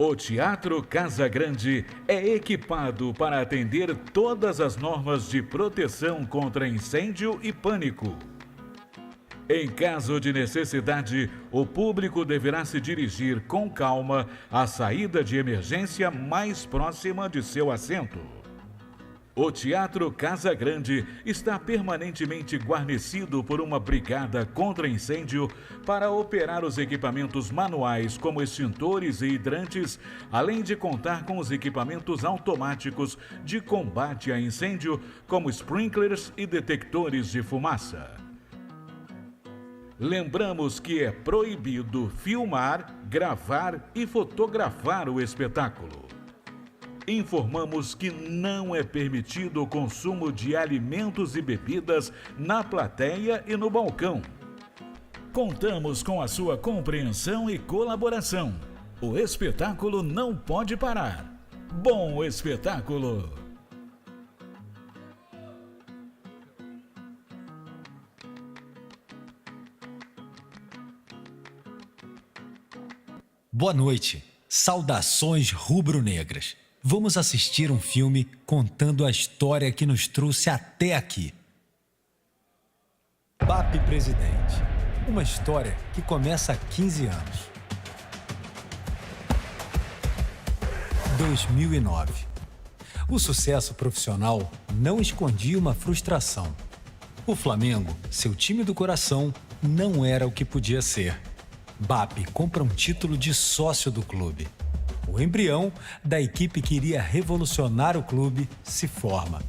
O Teatro Casa Grande é equipado para atender todas as normas de proteção contra incêndio e pânico. Em caso de necessidade, o público deverá se dirigir com calma à saída de emergência mais próxima de seu assento. O Teatro Casa Grande está permanentemente guarnecido por uma brigada contra incêndio para operar os equipamentos manuais como extintores e hidrantes, além de contar com os equipamentos automáticos de combate a incêndio como sprinklers e detectores de fumaça. Lembramos que é proibido filmar, gravar e fotografar o espetáculo. Informamos que não é permitido o consumo de alimentos e bebidas na plateia e no balcão. Contamos com a sua compreensão e colaboração. O espetáculo não pode parar. Bom espetáculo! Boa noite. Saudações rubro-negras. Vamos assistir um filme contando a história que nos trouxe até aqui. BAP Presidente. Uma história que começa há 15 anos. 2009. O sucesso profissional não escondia uma frustração. O Flamengo, seu time do coração, não era o que podia ser. BAP compra um título de sócio do clube. O embrião da equipe que iria revolucionar o clube se forma.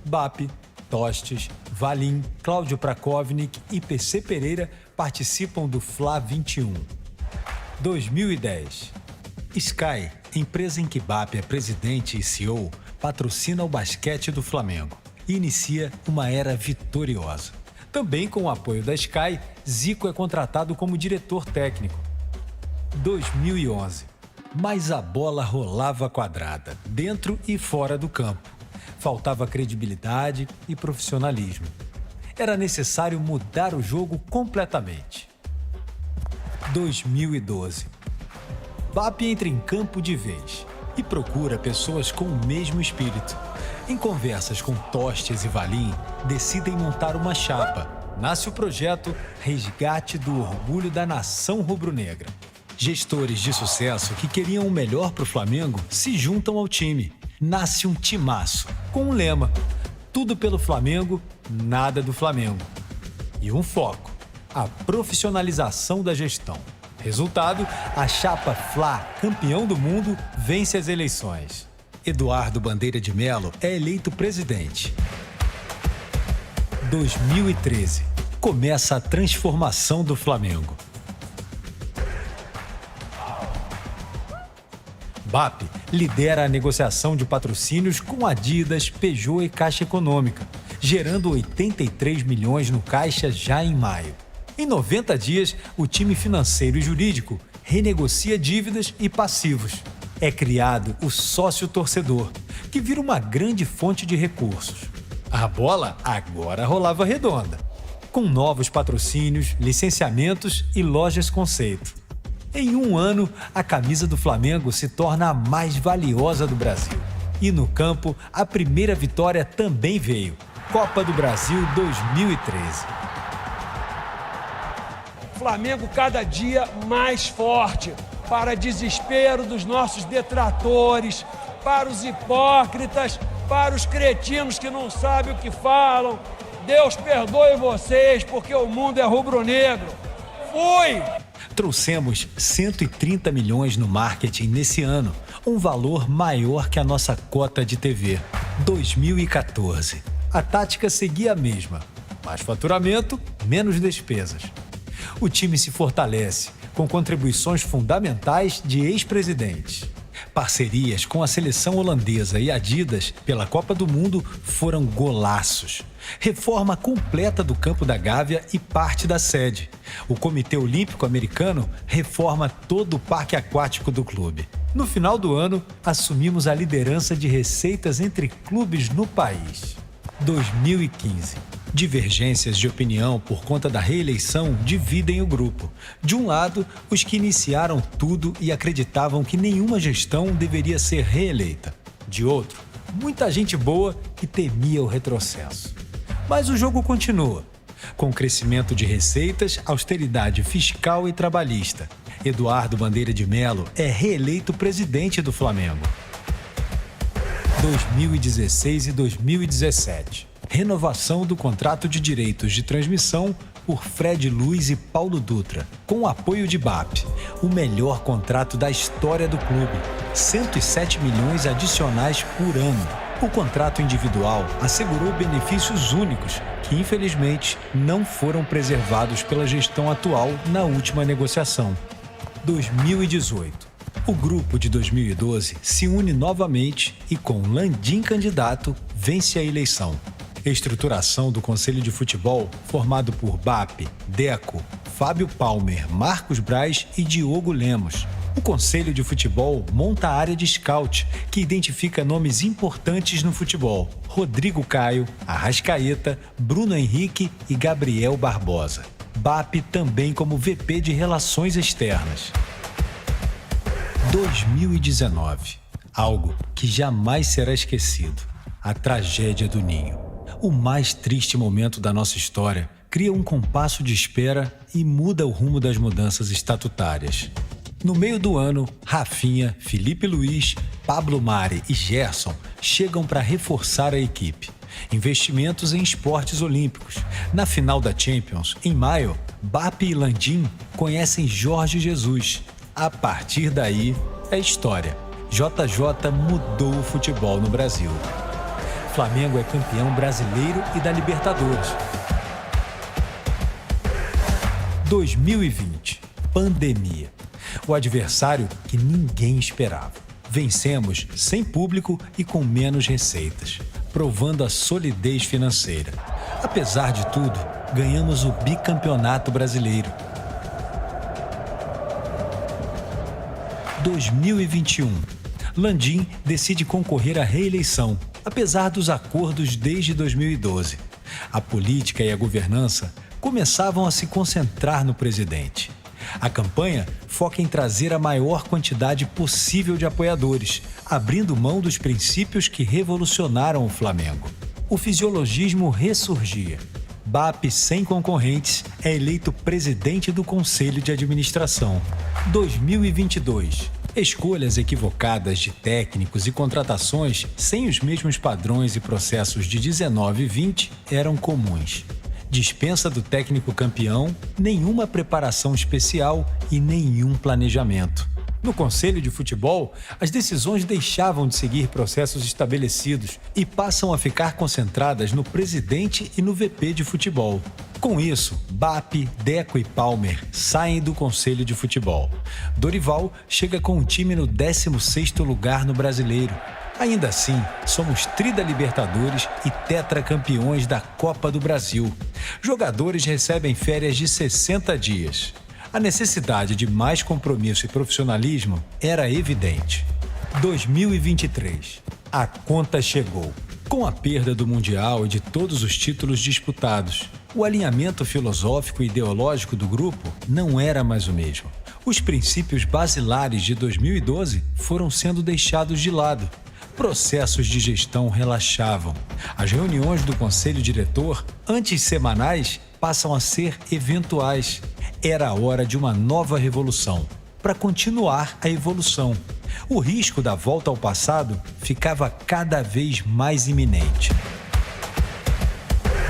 BAP, Tostes, Valim, Cláudio Prakovnik e PC Pereira participam do Fla 21. 2010. Sky, empresa em que BAP é presidente e CEO, patrocina o basquete do Flamengo e inicia uma era vitoriosa. Também com o apoio da Sky, Zico é contratado como diretor técnico. 2011. Mas a bola rolava quadrada, dentro e fora do campo. Faltava credibilidade e profissionalismo. Era necessário mudar o jogo completamente. 2012. BAP entra em campo de vez e procura pessoas com o mesmo espírito. Em conversas com Tostes e Valim, decidem montar uma chapa. Nasce o projeto Resgate do Orgulho da Nação Rubro-Negra. Gestores de sucesso que queriam o melhor para o Flamengo se juntam ao time. Nasce um timaço, com um lema: tudo pelo Flamengo, nada do Flamengo. E um foco: a profissionalização da gestão. Resultado, a chapa Fla, campeão do mundo, vence as eleições. Eduardo Bandeira de Melo é eleito presidente. 2013. Começa a transformação do Flamengo. BAP lidera a negociação de patrocínios com Adidas, Peugeot e Caixa Econômica, gerando 83 milhões no caixa já em maio. Em 90 dias, o time financeiro e jurídico renegocia dívidas e passivos. É criado o sócio-torcedor, que vira uma grande fonte de recursos. A bola agora rolava redonda, com novos patrocínios, licenciamentos e lojas conceito. Em um ano, a camisa do Flamengo se torna a mais valiosa do Brasil. E no campo, a primeira vitória também veio. Copa do Brasil 2013. Flamengo cada dia mais forte, para desespero dos nossos detratores, para os hipócritas, para os cretinos que não sabem o que falam. Deus perdoe vocês, porque o mundo é rubro-negro. Fui! Trouxemos 130 milhões no marketing nesse ano, um valor maior que a nossa cota de TV. 2014. A tática seguia a mesma: mais faturamento, menos despesas. O time se fortalece, com contribuições fundamentais de ex-presidentes. Parcerias com a seleção holandesa e Adidas pela Copa do Mundo foram golaços. Reforma completa do Campo da Gávea e parte da sede. O Comitê Olímpico Americano reforma todo o parque aquático do clube. No final do ano, assumimos a liderança de receitas entre clubes no país. 2015. Divergências de opinião por conta da reeleição dividem o grupo. De um lado, os que iniciaram tudo e acreditavam que nenhuma gestão deveria ser reeleita. De outro, muita gente boa que temia o retrocesso. Mas o jogo continua, com crescimento de receitas, austeridade fiscal e trabalhista. Eduardo Bandeira de Mello é reeleito presidente do Flamengo. 2016 e 2017. Renovação do contrato de direitos de transmissão por Fred Luiz e Paulo Dutra, com o apoio de BAP, o melhor contrato da história do clube, 107 milhões adicionais por ano. O contrato individual assegurou benefícios únicos que, infelizmente, não foram preservados pela gestão atual na última negociação. 2018. O grupo de 2012 se une novamente e, com Landim candidato, vence a eleição. Estruturação do Conselho de Futebol, formado por BAP, Deco, Fábio Palmer, Marcos Braz e Diogo Lemos. O Conselho de Futebol monta a área de scout, que identifica nomes importantes no futebol: Rodrigo Caio, Arrascaeta, Bruno Henrique e Gabriel Barbosa. BAP também como VP de Relações Externas. 2019. Algo que jamais será esquecido. A tragédia do Ninho. O mais triste momento da nossa história cria um compasso de espera e muda o rumo das mudanças estatutárias. No meio do ano, Rafinha, Felipe Luiz, Pablo Mari e Gerson chegam para reforçar a equipe. Investimentos em esportes olímpicos. Na final da Champions, em maio, BAP e Landim conhecem Jorge Jesus. A partir daí, é história. JJ mudou o futebol no Brasil. Flamengo é campeão brasileiro e da Libertadores. 2020. Pandemia. O adversário que ninguém esperava. Vencemos sem público e com menos receitas, provando a solidez financeira. Apesar de tudo, ganhamos o bicampeonato brasileiro. 2021. Landim decide concorrer à reeleição, apesar dos acordos desde 2012. A política e a governança começavam a se concentrar no presidente. A campanha foca em trazer a maior quantidade possível de apoiadores, abrindo mão dos princípios que revolucionaram o Flamengo. O fisiologismo ressurgia. BAP, sem concorrentes, é eleito presidente do Conselho de Administração. 2022. Escolhas equivocadas de técnicos e contratações sem os mesmos padrões e processos de 19 e 20 eram comuns. Dispensa do técnico campeão, nenhuma preparação especial e nenhum planejamento. No Conselho de Futebol, as decisões deixavam de seguir processos estabelecidos e passam a ficar concentradas no presidente e no VP de futebol. Com isso, BAP, Deco e Palmer saem do Conselho de Futebol. Dorival chega com o time no 16º lugar no Brasileiro. Ainda assim, somos tri da Libertadores e tetracampeões da Copa do Brasil. Jogadores recebem férias de 60 dias. A necessidade de mais compromisso e profissionalismo era evidente. 2023. A conta chegou. Com a perda do Mundial e de todos os títulos disputados, o alinhamento filosófico e ideológico do grupo não era mais o mesmo. Os princípios basilares de 2012 foram sendo deixados de lado. Processos de gestão relaxavam. As reuniões do Conselho Diretor, antes semanais, passam a ser eventuais. Era a hora de uma nova revolução, para continuar a evolução. O risco da volta ao passado ficava cada vez mais iminente.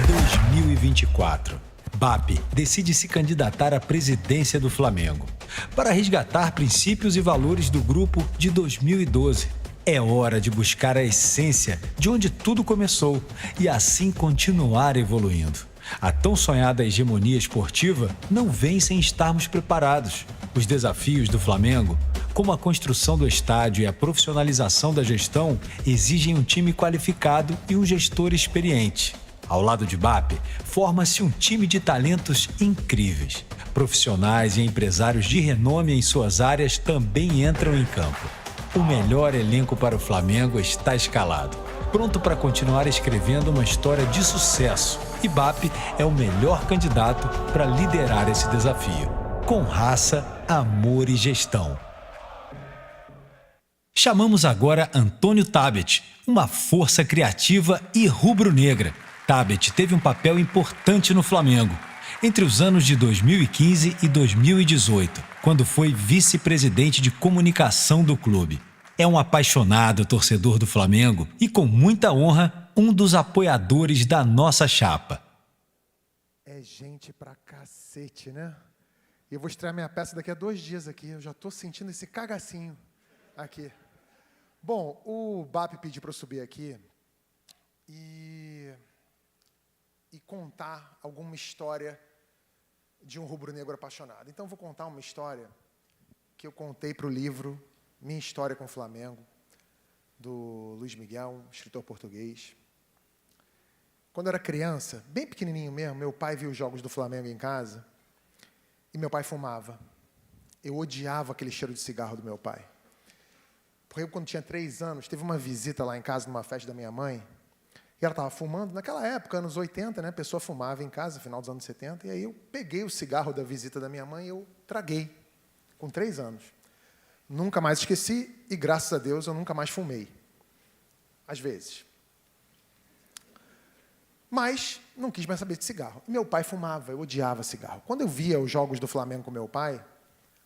2024. BAP decide se candidatar à presidência do Flamengo, para resgatar princípios e valores do grupo de 2012. É hora de buscar a essência de onde tudo começou e assim continuar evoluindo. A tão sonhada hegemonia esportiva não vem sem estarmos preparados. Os desafios do Flamengo, como a construção do estádio e a profissionalização da gestão, exigem um time qualificado e um gestor experiente. Ao lado de BAP, forma-se um time de talentos incríveis. Profissionais e empresários de renome em suas áreas também entram em campo. O melhor elenco para o Flamengo está escalado, pronto para continuar escrevendo uma história de sucesso. E BAP é o melhor candidato para liderar esse desafio. Com raça, amor e gestão. Chamamos agora Antônio Tabet, uma força criativa e rubro-negra. Tabet teve um papel importante no Flamengo entre os anos de 2015 e 2018, quando foi vice-presidente de comunicação do clube. É um apaixonado torcedor do Flamengo e, com muita honra, um dos apoiadores da nossa chapa. É gente pra cacete, né? E eu vou estrear minha peça daqui a 2 dias aqui. Eu já tô sentindo esse cagacinho aqui. Bom, o BAP pediu para eu subir aqui e contar alguma história de um rubro-negro apaixonado. Então, eu vou contar uma história que eu contei para o livro Minha História com o Flamengo, do Luiz Miguel, um escritor português. Quando eu era criança, bem pequenininho mesmo, meu pai viu os jogos do Flamengo em casa e meu pai fumava. Eu odiava aquele cheiro de cigarro do meu pai. Porque eu, quando tinha 3 anos, teve uma visita lá em casa, numa festa da minha mãe, e ela estava fumando. Naquela época, anos 80, né, a pessoa fumava em casa, final dos anos 70, e aí eu peguei o cigarro da visita da minha mãe e eu traguei, com 3 anos. Nunca mais esqueci e, graças a Deus, eu nunca mais fumei. Às vezes. Mas não quis mais saber de cigarro. Meu pai fumava, eu odiava cigarro. Quando eu via os jogos do Flamengo com meu pai,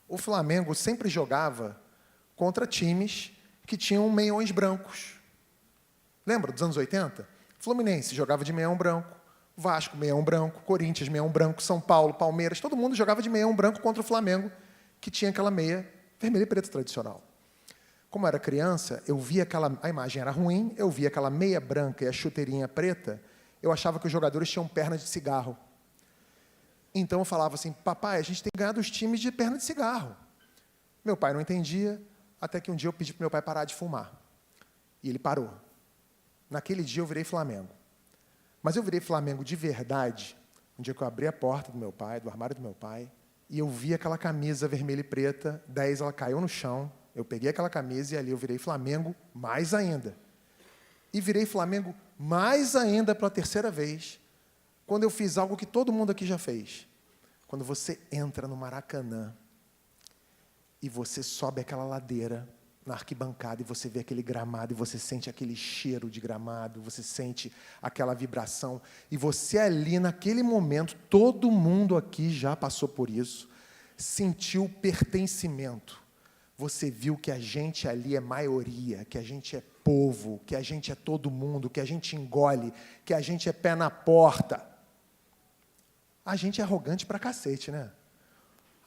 o Flamengo sempre jogava contra times que tinham meiões brancos. Lembra dos anos 80? Fluminense jogava de meião branco, Vasco meião branco, Corinthians meião branco, São Paulo, Palmeiras, todo mundo jogava de meião branco contra o Flamengo, que tinha aquela meia vermelha e preta tradicional. Como eu era criança, eu via a imagem era ruim, eu via aquela meia branca e a chuteirinha preta, eu achava que os jogadores tinham perna de cigarro. Então eu falava assim, papai, a gente tem que ganhar dos times de perna de cigarro. Meu pai não entendia, até que um dia eu pedi para meu pai parar de fumar. E ele parou. Naquele dia eu virei Flamengo. Mas eu virei Flamengo de verdade, um dia que eu abri a porta do meu pai, do armário do meu pai, e eu vi aquela camisa vermelha e preta, 10, ela caiu no chão, eu peguei aquela camisa e ali eu virei Flamengo mais ainda. E virei Flamengo mais ainda pela 3ª vez, quando eu fiz algo que todo mundo aqui já fez. Quando você entra no Maracanã e você sobe aquela ladeira na arquibancada e você vê aquele gramado e você sente aquele cheiro de gramado, você sente aquela vibração e você ali, naquele momento, todo mundo aqui já passou por isso, sentiu pertencimento. Você viu que a gente ali é maioria, que a gente é povo, que a gente é todo mundo, que a gente engole, que a gente é pé na porta. A gente é arrogante pra cacete, né?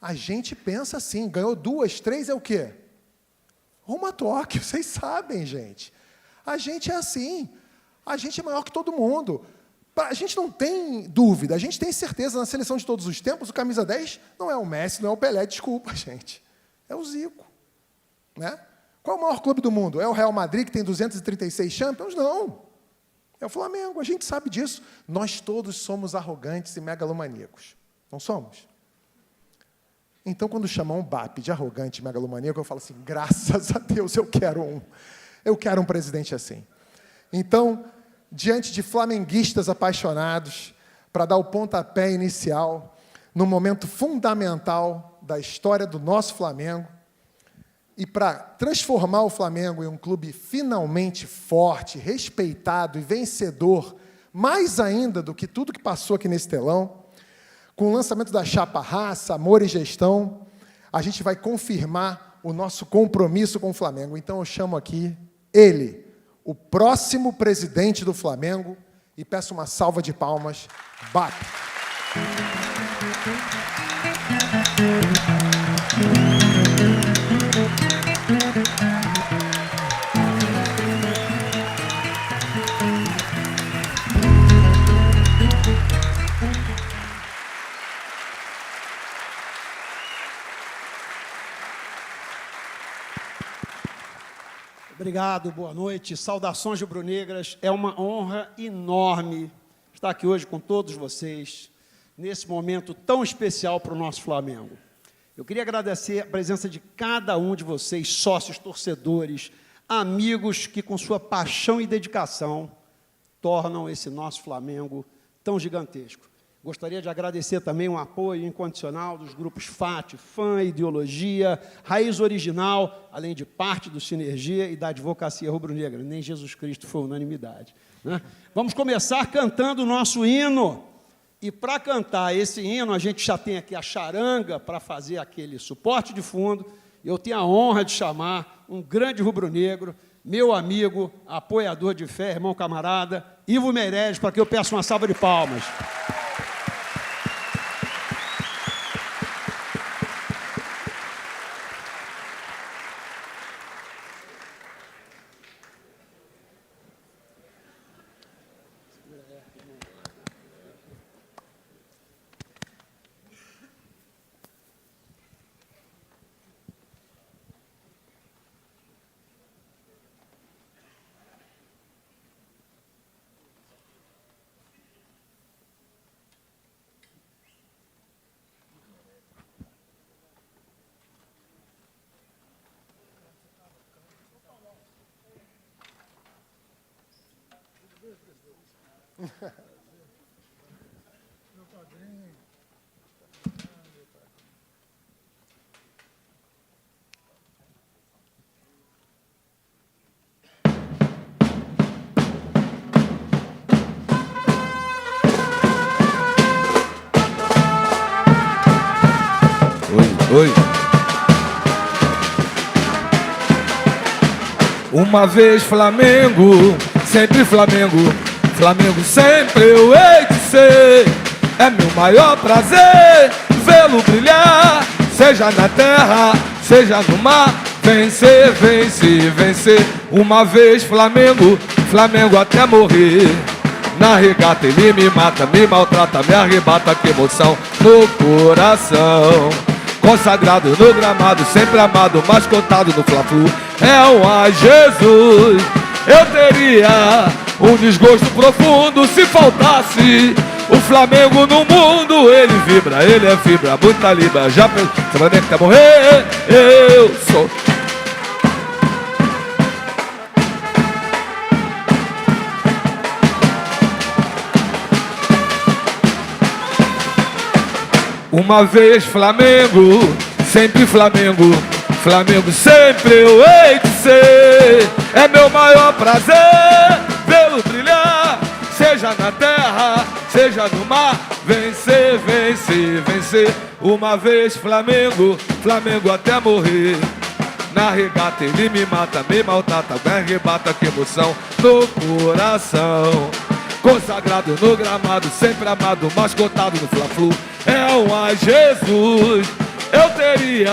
A gente pensa assim, ganhou 2, 3 é o quê? Rumo a Tóquio, vocês sabem, gente. A gente é assim. A gente é maior que todo mundo. A gente não tem dúvida, a gente tem certeza, na seleção de todos os tempos, o camisa 10 não é o Messi, não é o Pelé, desculpa, gente. É o Zico. Né? Qual é o maior clube do mundo? É o Real Madrid, que tem 236 Champions? Não. É o Flamengo, a gente sabe disso. Nós todos somos arrogantes e megalomaníacos. Não somos? Então, quando chamam um BAP de arrogante e megalomaníaco, eu falo assim, graças a Deus, eu quero um. Eu quero um presidente assim. Então, diante de flamenguistas apaixonados, para dar o pontapé inicial, no momento fundamental da história do nosso Flamengo, e para transformar o Flamengo em um clube finalmente forte, respeitado e vencedor, mais ainda do que tudo que passou aqui nesse telão, com o lançamento da chapa Raça, Amor e Gestão, a gente vai confirmar o nosso compromisso com o Flamengo. Então, eu chamo aqui ele, o próximo presidente do Flamengo, e peço uma salva de palmas, BAP. Obrigado, boa noite, saudações rubro-negras. É uma honra enorme estar aqui hoje com todos vocês, nesse momento tão especial para o nosso Flamengo. Eu queria agradecer a presença de cada um de vocês, sócios, torcedores, amigos que com sua paixão e dedicação tornam esse nosso Flamengo tão gigantesco. Gostaria de agradecer também um apoio incondicional dos grupos FAT, FAM, Ideologia, Raiz Original, além de parte do Sinergia e da Advocacia Rubro-Negra. Nem Jesus Cristo foi unanimidade, né? Vamos começar cantando o nosso hino. E para cantar esse hino, a gente já tem aqui a charanga para fazer aquele suporte de fundo. Eu tenho a honra de chamar um grande rubro-negro, meu amigo, apoiador de fé, irmão camarada, Ivo Meireles, para que eu peça uma salva de palmas. Oi. Uma vez Flamengo, sempre Flamengo, Flamengo sempre eu hei de ser. É meu maior prazer vê-lo brilhar, seja na terra, seja no mar. Vencer, vencer, vencer. Uma vez Flamengo, Flamengo até morrer. Na regata ele me mata, me maltrata, me arrebata, que emoção no coração. Consagrado no gramado, sempre amado, mascotado no Fla-Flu. É um ai Jesus. Eu teria um desgosto profundo se faltasse o Flamengo no mundo. Ele vibra, ele é fibra, muita libra. Já pensou, você vai ver que quer morrer? Eu sou. Uma vez Flamengo, sempre Flamengo, Flamengo sempre eu hei de ser. É meu maior prazer vê-lo brilhar, seja na terra, seja no mar. Vencer, vencer, vencer. Uma vez Flamengo, Flamengo até morrer. Na regata ele me mata, me maltrata, me arrebata, que emoção no coração. Consagrado no gramado, sempre amado, mascotado no Fla-Flu. É um ai Jesus. Eu teria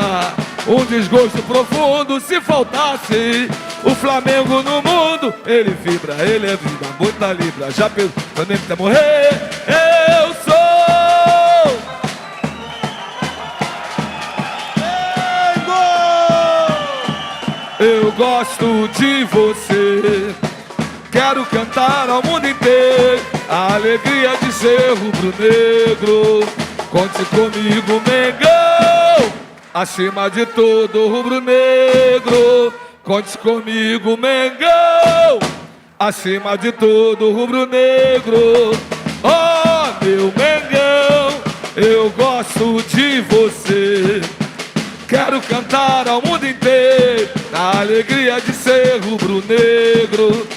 um desgosto profundo se faltasse o Flamengo no mundo. Ele vibra, ele é vibra, muita libra. Já pensou, Flamengo quer morrer? Eu sou. Eu gosto de você. Quero cantar ao mundo inteiro a alegria de ser rubro-negro. Conte comigo, Mengão, acima de tudo, rubro-negro. Conte comigo, Mengão, acima de tudo, rubro-negro. Oh, meu Mengão, eu gosto de você. Quero cantar ao mundo inteiro a alegria de ser rubro-negro.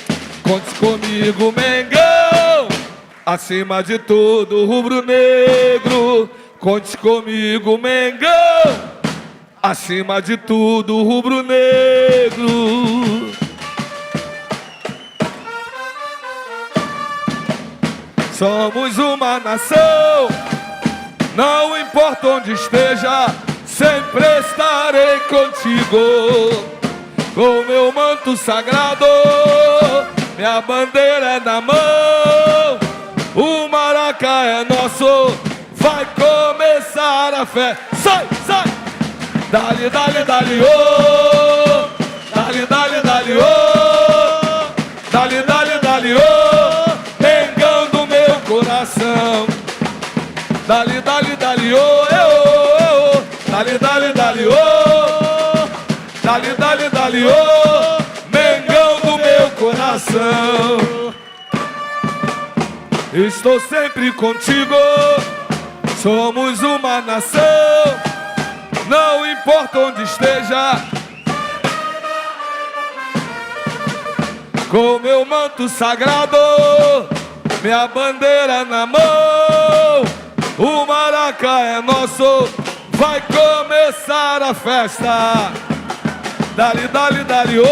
Conte comigo, Mengão, acima de tudo, rubro-negro. Conte comigo, Mengão, acima de tudo, rubro-negro. Somos uma nação, não importa onde esteja, sempre estarei contigo. Com meu manto sagrado, minha bandeira é na mão, o Maracá é nosso, vai começar a fé. Sai, sai! Dali, dali, dali, oh! Dali, dali, dali, oh! Dali, dali, dali, oh! Mengão do meu coração. Dali, dali, dali, oh! Oh, oh! Dali, dali, dali, oh! Dali, dali, dali, oh! Mengão do meu coração. estou sempre contigo. Somos uma nação, não importa onde esteja. Com meu manto sagrado, minha bandeira na mão, o Maraca é nosso, vai começar a festa. Dali, dali, dali, oh,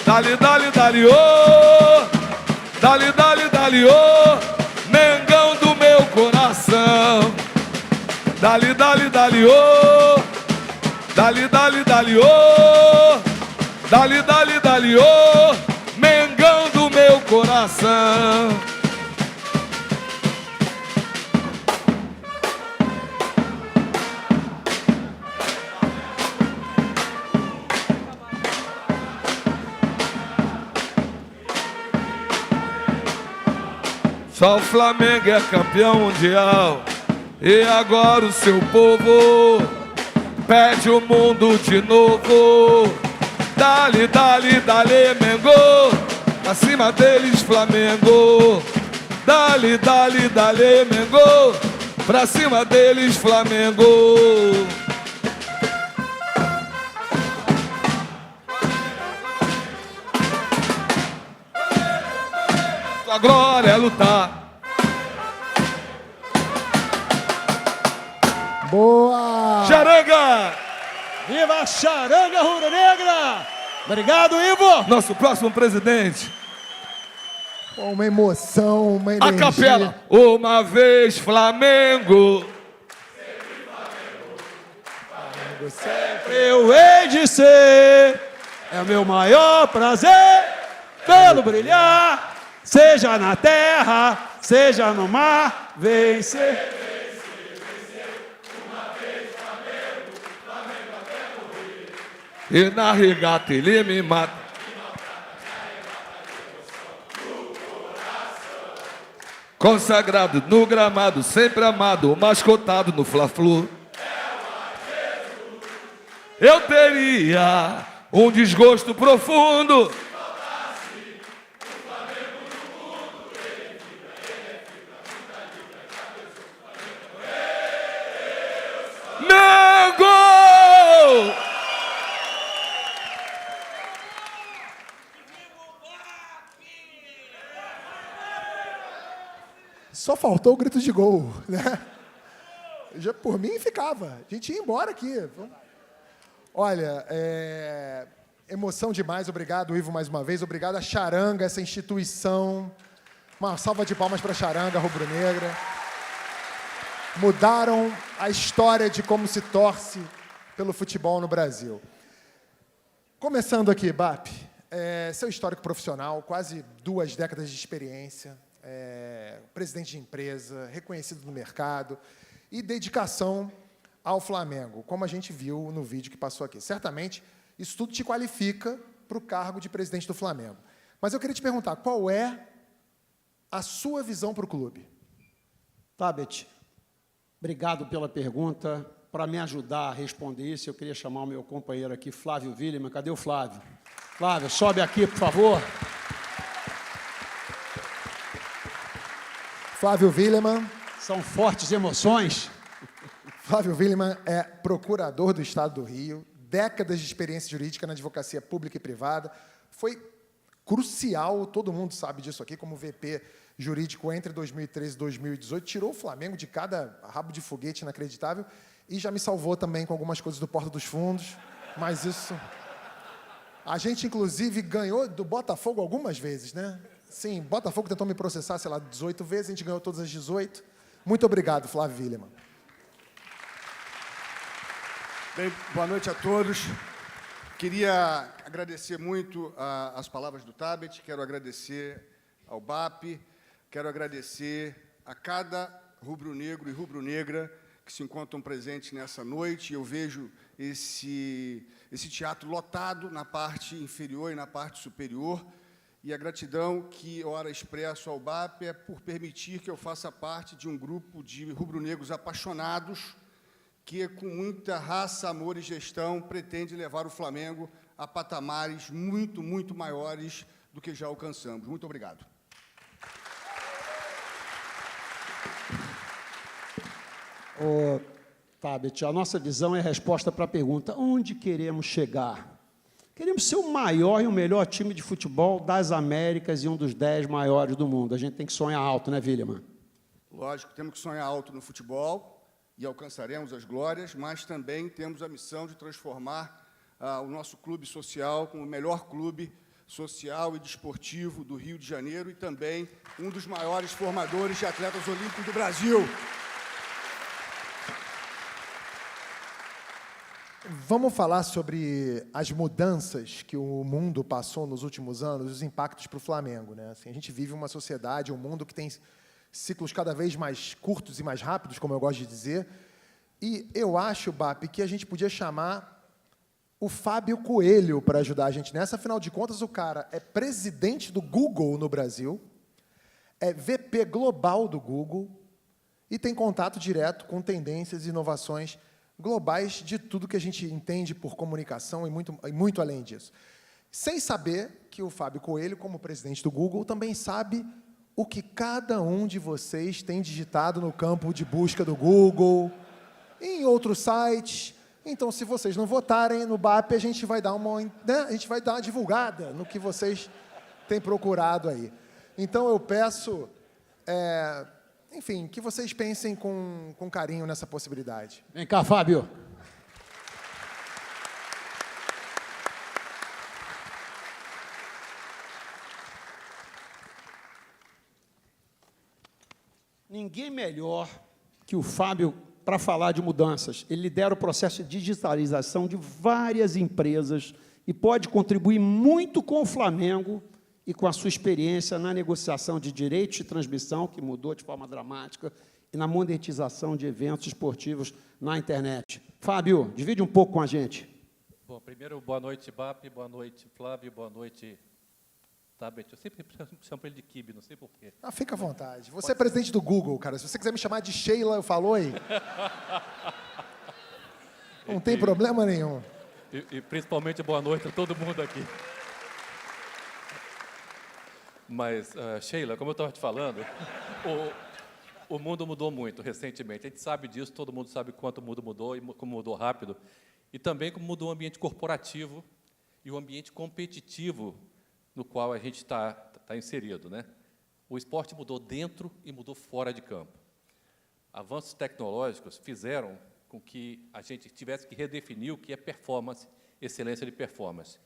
dali, dali, dali, oh, dali, dali, dali, oh, Mengão do meu coração. Dali, dali, dali, oh, dali, dali, dali, oh, dali, dali, dali, oh, Mengão do meu coração. Só o Flamengo é campeão mundial e agora o seu povo pede o mundo de novo. Dali, dali, dali, Mengo, acima deles Flamengo. Dali, dali, dali, Mengo, pra cima deles Flamengo. A glória é lutar. Boa! Charanga! Viva a Charanga Rubro-Negra! Obrigado, Ivo! Nosso próximo presidente. Uma emoção, uma energia. A capela. Uma vez Flamengo. Sempre eu hei de ser, é o meu maior prazer, pelo brilhar, seja na terra, seja no mar, vencer. E na regata ele me mata. Consagrado no gramado, sempre amado, mascotado no Fla-Flu. Eu teria um desgosto profundo. Mengo! Só faltou o grito de gol, né? Já, por mim ficava. A gente ia embora aqui. Olha, emoção demais. Obrigado, Ivo, mais uma vez. Obrigado a Charanga, essa instituição. Uma salva de palmas para a Charanga Rubro-Negra. Mudaram a história de como se torce pelo futebol no Brasil. Começando aqui, BAP, seu histórico profissional, quase 2 décadas de experiência, presidente de empresa, reconhecido no mercado e dedicação ao Flamengo, como a gente viu no vídeo que passou aqui. Certamente, isso tudo te qualifica para o cargo de presidente do Flamengo. Mas eu queria te perguntar, qual é a sua visão para o clube? Tabet, obrigado pela pergunta. Para me ajudar a responder isso, eu queria chamar o meu companheiro aqui, Flávio Willeman. Cadê o Flávio? Flávio, sobe aqui, por favor. Flávio Willeman. São fortes emoções. Flávio Willeman é procurador do Estado do Rio, décadas de experiência jurídica na advocacia pública e privada. Foi crucial, todo mundo sabe disso aqui, como VP jurídico entre 2013 e 2018, tirou o Flamengo de cada rabo de foguete inacreditável e já me salvou também com algumas coisas do Porta dos Fundos, mas isso... A gente, inclusive, ganhou do Botafogo algumas vezes, né? Sim, Botafogo tentou me processar, sei lá, 18 vezes, a gente ganhou todas as 18. Muito obrigado, Flávio Willeman. Bem, boa noite a todos. Queria agradecer muito as palavras do Tabet, quero agradecer ao BAP, quero agradecer a cada rubro-negro e rubro-negra que se encontram presentes nessa noite. Eu vejo esse teatro lotado na parte inferior e na parte superior, e a gratidão que ora expresso ao BAP é por permitir que eu faça parte de um grupo de rubro-negros apaixonados que, com muita raça, amor e gestão, pretende levar o Flamengo a patamares muito, muito maiores do que já alcançamos. Muito obrigado. Ô, Tabet, a nossa visão é a resposta para a pergunta: onde queremos chegar? Queremos ser o maior e o melhor time de futebol das Américas e um dos 10 maiores do mundo. A gente tem que sonhar alto, né, William? Lógico, temos que sonhar alto no futebol e alcançaremos as glórias, mas também temos a missão de transformar o nosso clube social como o melhor clube social e desportivo do Rio de Janeiro e também um dos maiores formadores de atletas olímpicos do Brasil. Vamos falar sobre as mudanças que o mundo passou nos últimos anos, os impactos para o Flamengo, né? Assim, a gente vive uma sociedade, um mundo que tem ciclos cada vez mais curtos e mais rápidos, como eu gosto de dizer, e eu acho, BAP, que a gente podia chamar o Fábio Coelho para ajudar a gente nessa. Afinal de contas, o cara é presidente do Google no Brasil, é VP global do Google e tem contato direto com tendências e inovações globais de tudo que a gente entende por comunicação e muito além disso. Sem saber que o Fábio Coelho, como presidente do Google, também sabe o que cada um de vocês tem digitado no campo de busca do Google, em outros sites. Então, se vocês não votarem no BAP, a gente vai dar uma divulgada no que vocês têm procurado aí. Então, eu peço, enfim, que vocês pensem com carinho nessa possibilidade. Vem cá, Fábio. Ninguém melhor que o Fábio para falar de mudanças. Ele lidera o processo de digitalização de várias empresas e pode contribuir muito com o Flamengo e com a sua experiência na negociação de direitos de transmissão, que mudou de forma dramática, e na monetização de eventos esportivos na internet. Fábio, divide um pouco com a gente. Bom, primeiro, boa noite, BAP, boa noite, Flávio, boa noite, Tabet. Eu sempre chamo ele de Kibe, não sei porquê. Ah, fica à vontade. Você é presidente do Google, cara. Se você quiser me chamar de Sheila, eu falo aí. Não tem problema nenhum. E principalmente boa noite a todo mundo aqui. Mas, Sheila, como eu estava te falando, o mundo mudou muito recentemente. A gente sabe disso, todo mundo sabe quanto o mundo mudou e como mudou rápido. E também como mudou o ambiente corporativo e o ambiente competitivo no qual a gente está inserido, né? O esporte mudou dentro e mudou fora de campo. Avanços tecnológicos fizeram com que a gente tivesse que redefinir o que é performance, excelência de performance.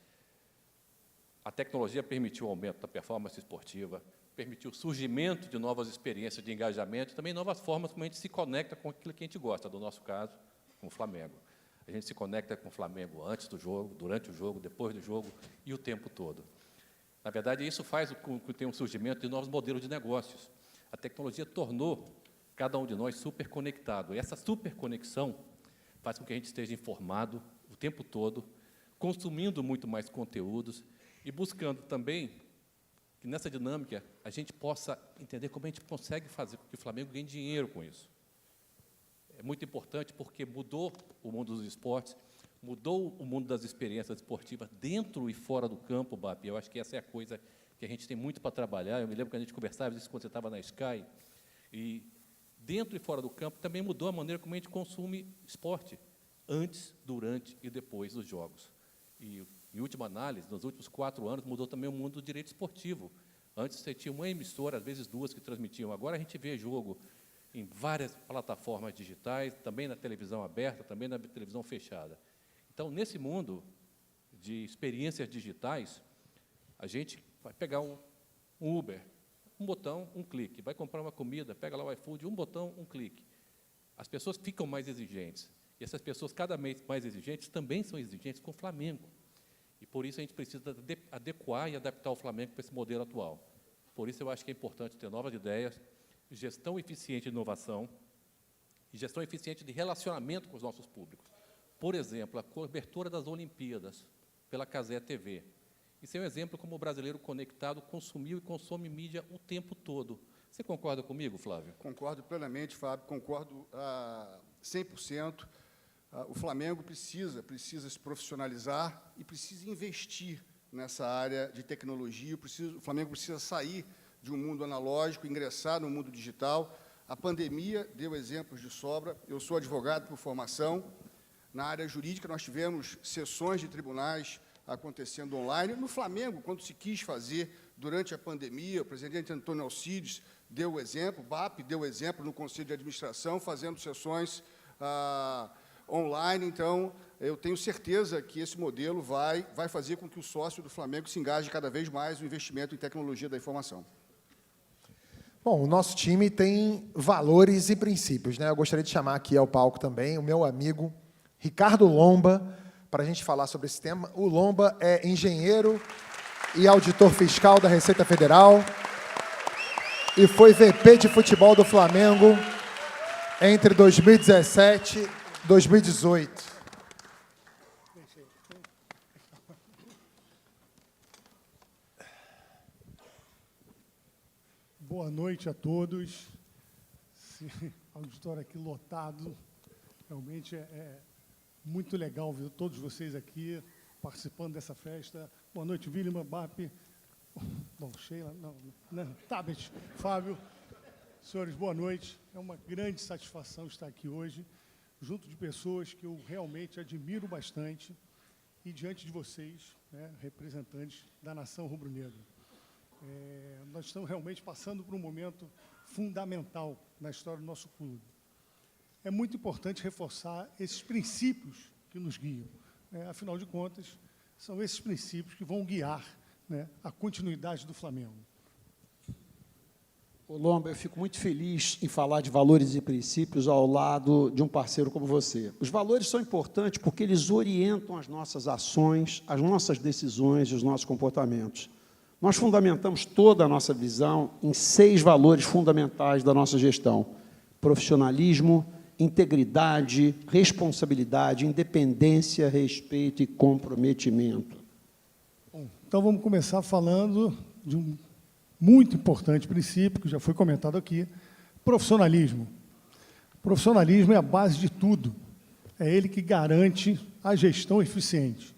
A tecnologia permitiu o aumento da performance esportiva, permitiu o surgimento de novas experiências de engajamento e também novas formas como a gente se conecta com aquilo que a gente gosta, do nosso caso, com o Flamengo. A gente se conecta com o Flamengo antes do jogo, durante o jogo, depois do jogo e o tempo todo. Na verdade, isso faz com que tenha um surgimento de novos modelos de negócios. A tecnologia tornou cada um de nós super conectado. E essa superconexão faz com que a gente esteja informado o tempo todo, consumindo muito mais conteúdos e buscando também que nessa dinâmica a gente possa entender como a gente consegue fazer com que o Flamengo ganhe dinheiro com isso. É muito importante porque mudou o mundo dos esportes, mudou o mundo das experiências esportivas dentro e fora do campo, BAP. Eu acho que essa é a coisa que a gente tem muito para trabalhar. Eu me lembro que a gente conversava isso quando você estava na Sky, e dentro e fora do campo também mudou a maneira como a gente consome esporte, antes, durante e depois dos jogos. E, em última análise, nos últimos 4 anos, mudou também o mundo do direito esportivo. Antes você tinha uma emissora, às vezes 2, que transmitiam. Agora a gente vê jogo em várias plataformas digitais, também na televisão aberta, também na televisão fechada. Então, nesse mundo de experiências digitais, a gente vai pegar um Uber, um botão, um clique. Vai comprar uma comida, pega lá o iFood, um botão, um clique. As pessoas ficam mais exigentes. E essas pessoas, cada vez mais exigentes, também são exigentes com o Flamengo. E, por isso, a gente precisa adequar e adaptar o Flamengo para esse modelo atual. Por isso, eu acho que é importante ter novas ideias, gestão eficiente de inovação e gestão eficiente de relacionamento com os nossos públicos. Por exemplo, a cobertura das Olimpíadas pela Cazé TV. Isso é um exemplo como o brasileiro conectado consumiu e consome mídia o tempo todo. Você concorda comigo, Flávio? Concordo plenamente, Fábio, concordo 100%. O Flamengo precisa se profissionalizar e precisa investir nessa área de tecnologia. O Flamengo precisa sair de um mundo analógico, ingressar no mundo digital. A pandemia deu exemplos de sobra. Eu sou advogado por formação. Na área jurídica, nós tivemos sessões de tribunais acontecendo online. No Flamengo, quando se quis fazer durante a pandemia, o presidente Antônio Alcides deu o exemplo, o BAP deu o exemplo no Conselho de Administração, fazendo sessões online. Então, eu tenho certeza que esse modelo vai fazer com que o sócio do Flamengo se engaje cada vez mais no investimento em tecnologia da informação. Bom, o nosso time tem valores e princípios, né? Eu gostaria de chamar aqui ao palco também o meu amigo Ricardo Lomba, para a gente falar sobre esse tema. O Lomba é engenheiro e auditor fiscal da Receita Federal e foi VP de futebol do Flamengo entre 2017 e 2018. Boa noite a todos. Esse auditório aqui lotado. Realmente é muito legal ver todos vocês aqui participando dessa festa. Boa noite, William, BAP. Bom, Sheila, não, Tabet, Fábio. Senhores, boa noite. É uma grande satisfação estar aqui hoje, junto de pessoas que eu realmente admiro bastante e diante de vocês, né, representantes da nação rubro-negra. Nós estamos realmente passando por um momento fundamental na história do nosso clube. É muito importante reforçar esses princípios que nos guiam. Afinal de contas, são esses princípios que vão guiar, né, a continuidade do Flamengo. Ô, Lomba, eu fico muito feliz em falar de valores e princípios ao lado de um parceiro como você. Os valores são importantes porque eles orientam as nossas ações, as nossas decisões e os nossos comportamentos. Nós fundamentamos toda a nossa visão em 6 valores fundamentais da nossa gestão: profissionalismo, integridade, responsabilidade, independência, respeito e comprometimento. Bom, então vamos começar falando de um muito importante princípio, que já foi comentado aqui: profissionalismo. Profissionalismo é a base de tudo. É ele que garante a gestão eficiente.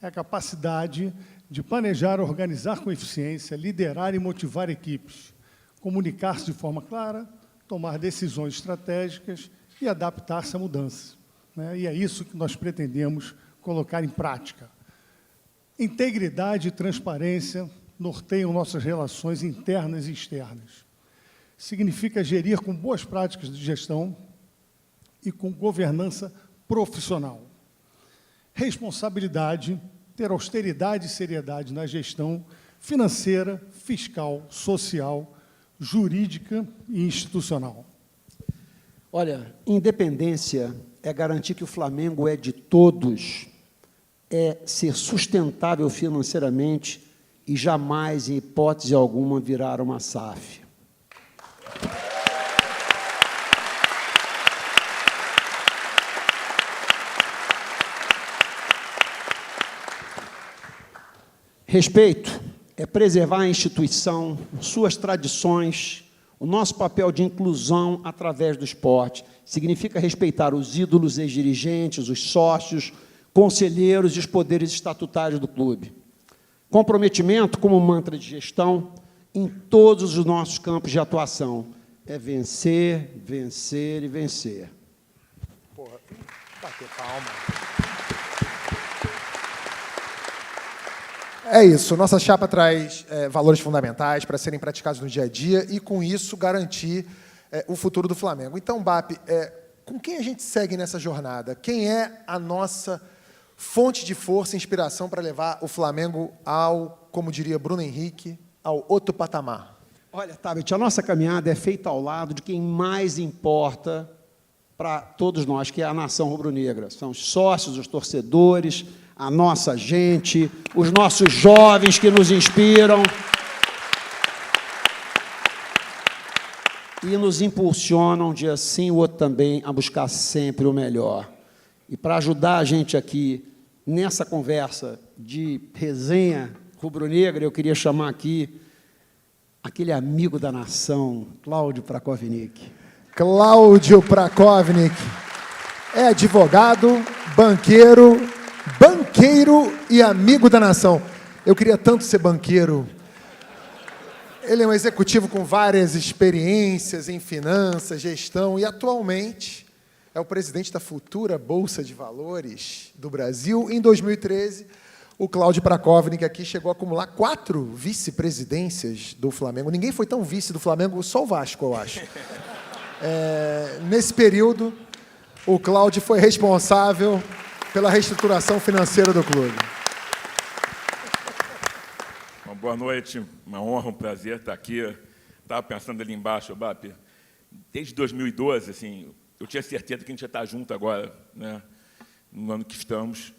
É a capacidade de planejar, organizar com eficiência, liderar e motivar equipes, comunicar-se de forma clara, tomar decisões estratégicas e adaptar-se à mudança. E é isso que nós pretendemos colocar em prática. Integridade e transparência norteiam nossas relações internas e externas. Significa gerir com boas práticas de gestão e com governança profissional. Responsabilidade, ter austeridade e seriedade na gestão financeira, fiscal, social, jurídica e institucional. Olha, independência é garantir que o Flamengo é de todos, é ser sustentável financeiramente e jamais, em hipótese alguma, virar uma SAF. Respeito é preservar a instituição, suas tradições, o nosso papel de inclusão através do esporte. Significa respeitar os ídolos, ex-dirigentes, os sócios, conselheiros e os poderes estatutários do clube. Comprometimento, como mantra de gestão, em todos os nossos campos de atuação. É vencer, vencer e vencer. Porra, bater palma. É isso, nossa chapa traz valores fundamentais para serem praticados no dia a dia e, com isso, garantir o futuro do Flamengo. Então, BAP, com quem a gente segue nessa jornada? Quem é a nossa fonte de força e inspiração para levar o Flamengo ao, como diria Bruno Henrique, ao outro patamar? Olha, Tabet, a nossa caminhada é feita ao lado de quem mais importa para todos nós, que é a nação rubro-negra. São os sócios, os torcedores, a nossa gente, os nossos jovens que nos inspiram e nos impulsionam, um dia sim, o outro também, a buscar sempre o melhor. E para ajudar a gente aqui nessa conversa de resenha rubro-negra, eu queria chamar aqui aquele amigo da nação, Cláudio Prakovnik. Cláudio Prakovnik é advogado, banqueiro e amigo da nação. Eu queria tanto ser banqueiro. Ele é um executivo com várias experiências em finanças, gestão e, atualmente, é o presidente da futura Bolsa de Valores do Brasil. Em 2013, o Cláudio Prakovnik aqui chegou a acumular 4 vice-presidências do Flamengo. Ninguém foi tão vice do Flamengo, só o Vasco, eu acho. Nesse período, o Cláudio foi responsável pela reestruturação financeira do clube. Boa noite, uma honra, um prazer estar aqui. Estava pensando ali embaixo, Bap, desde 2012, assim, eu tinha certeza que a gente ia estar junto agora, né, no ano que estamos,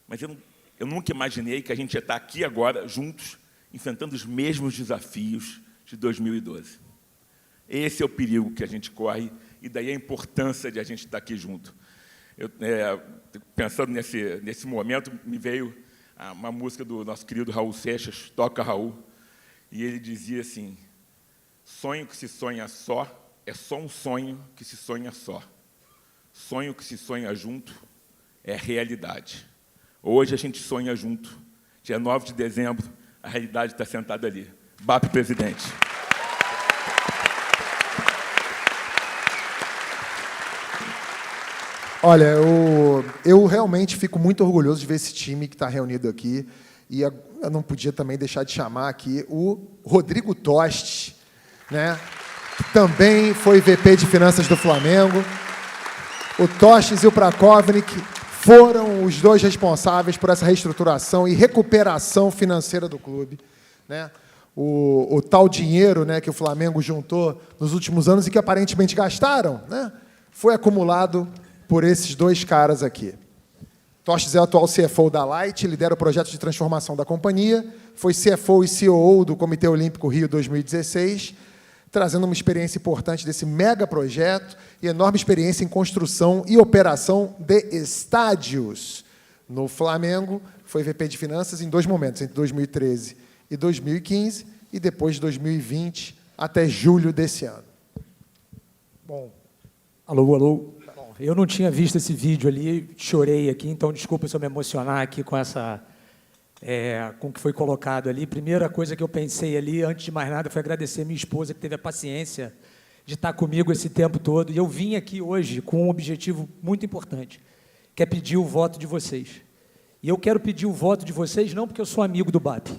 mas eu nunca imaginei que a gente ia estar aqui agora, juntos, enfrentando os mesmos desafios de 2012. Esse é o perigo que a gente corre, e daí a importância de a gente estar aqui junto. Pensando nesse momento, me veio uma música do nosso querido Raul Seixas, Toca Raul, e ele dizia assim: sonho que se sonha só é só um sonho que se sonha só. Sonho que se sonha junto é realidade. Hoje a gente sonha junto. Dia 9 de dezembro, a realidade está sentada ali. BAP, presidente. Olha, eu realmente fico muito orgulhoso de ver esse time que está reunido aqui. E eu não podia também deixar de chamar aqui o Rodrigo Toste, né, que também foi VP de Finanças do Flamengo. O Tostes e o Prakovnik foram os dois responsáveis por essa reestruturação e recuperação financeira do clube, né? O tal dinheiro, né, que o Flamengo juntou nos últimos anos e que aparentemente gastaram, né, foi acumulado por esses dois caras aqui. Tostes é o atual CFO da Light, lidera o projeto de transformação da companhia, foi CFO e COO do Comitê Olímpico Rio 2016, trazendo uma experiência importante desse mega projeto e enorme experiência em construção e operação de estádios. No Flamengo, foi VP de Finanças em 2 momentos, entre 2013 e 2015, e depois de 2020 até julho desse ano. Bom, alô. Eu não tinha visto esse vídeo ali, chorei aqui, então desculpa se eu me emocionar aqui com com o que foi colocado ali. Primeira coisa que eu pensei ali, antes de mais nada, foi agradecer a minha esposa, que teve a paciência de estar comigo esse tempo todo. E eu vim aqui hoje com um objetivo muito importante, que é pedir o voto de vocês. E eu quero pedir o voto de vocês não porque eu sou amigo do BAP,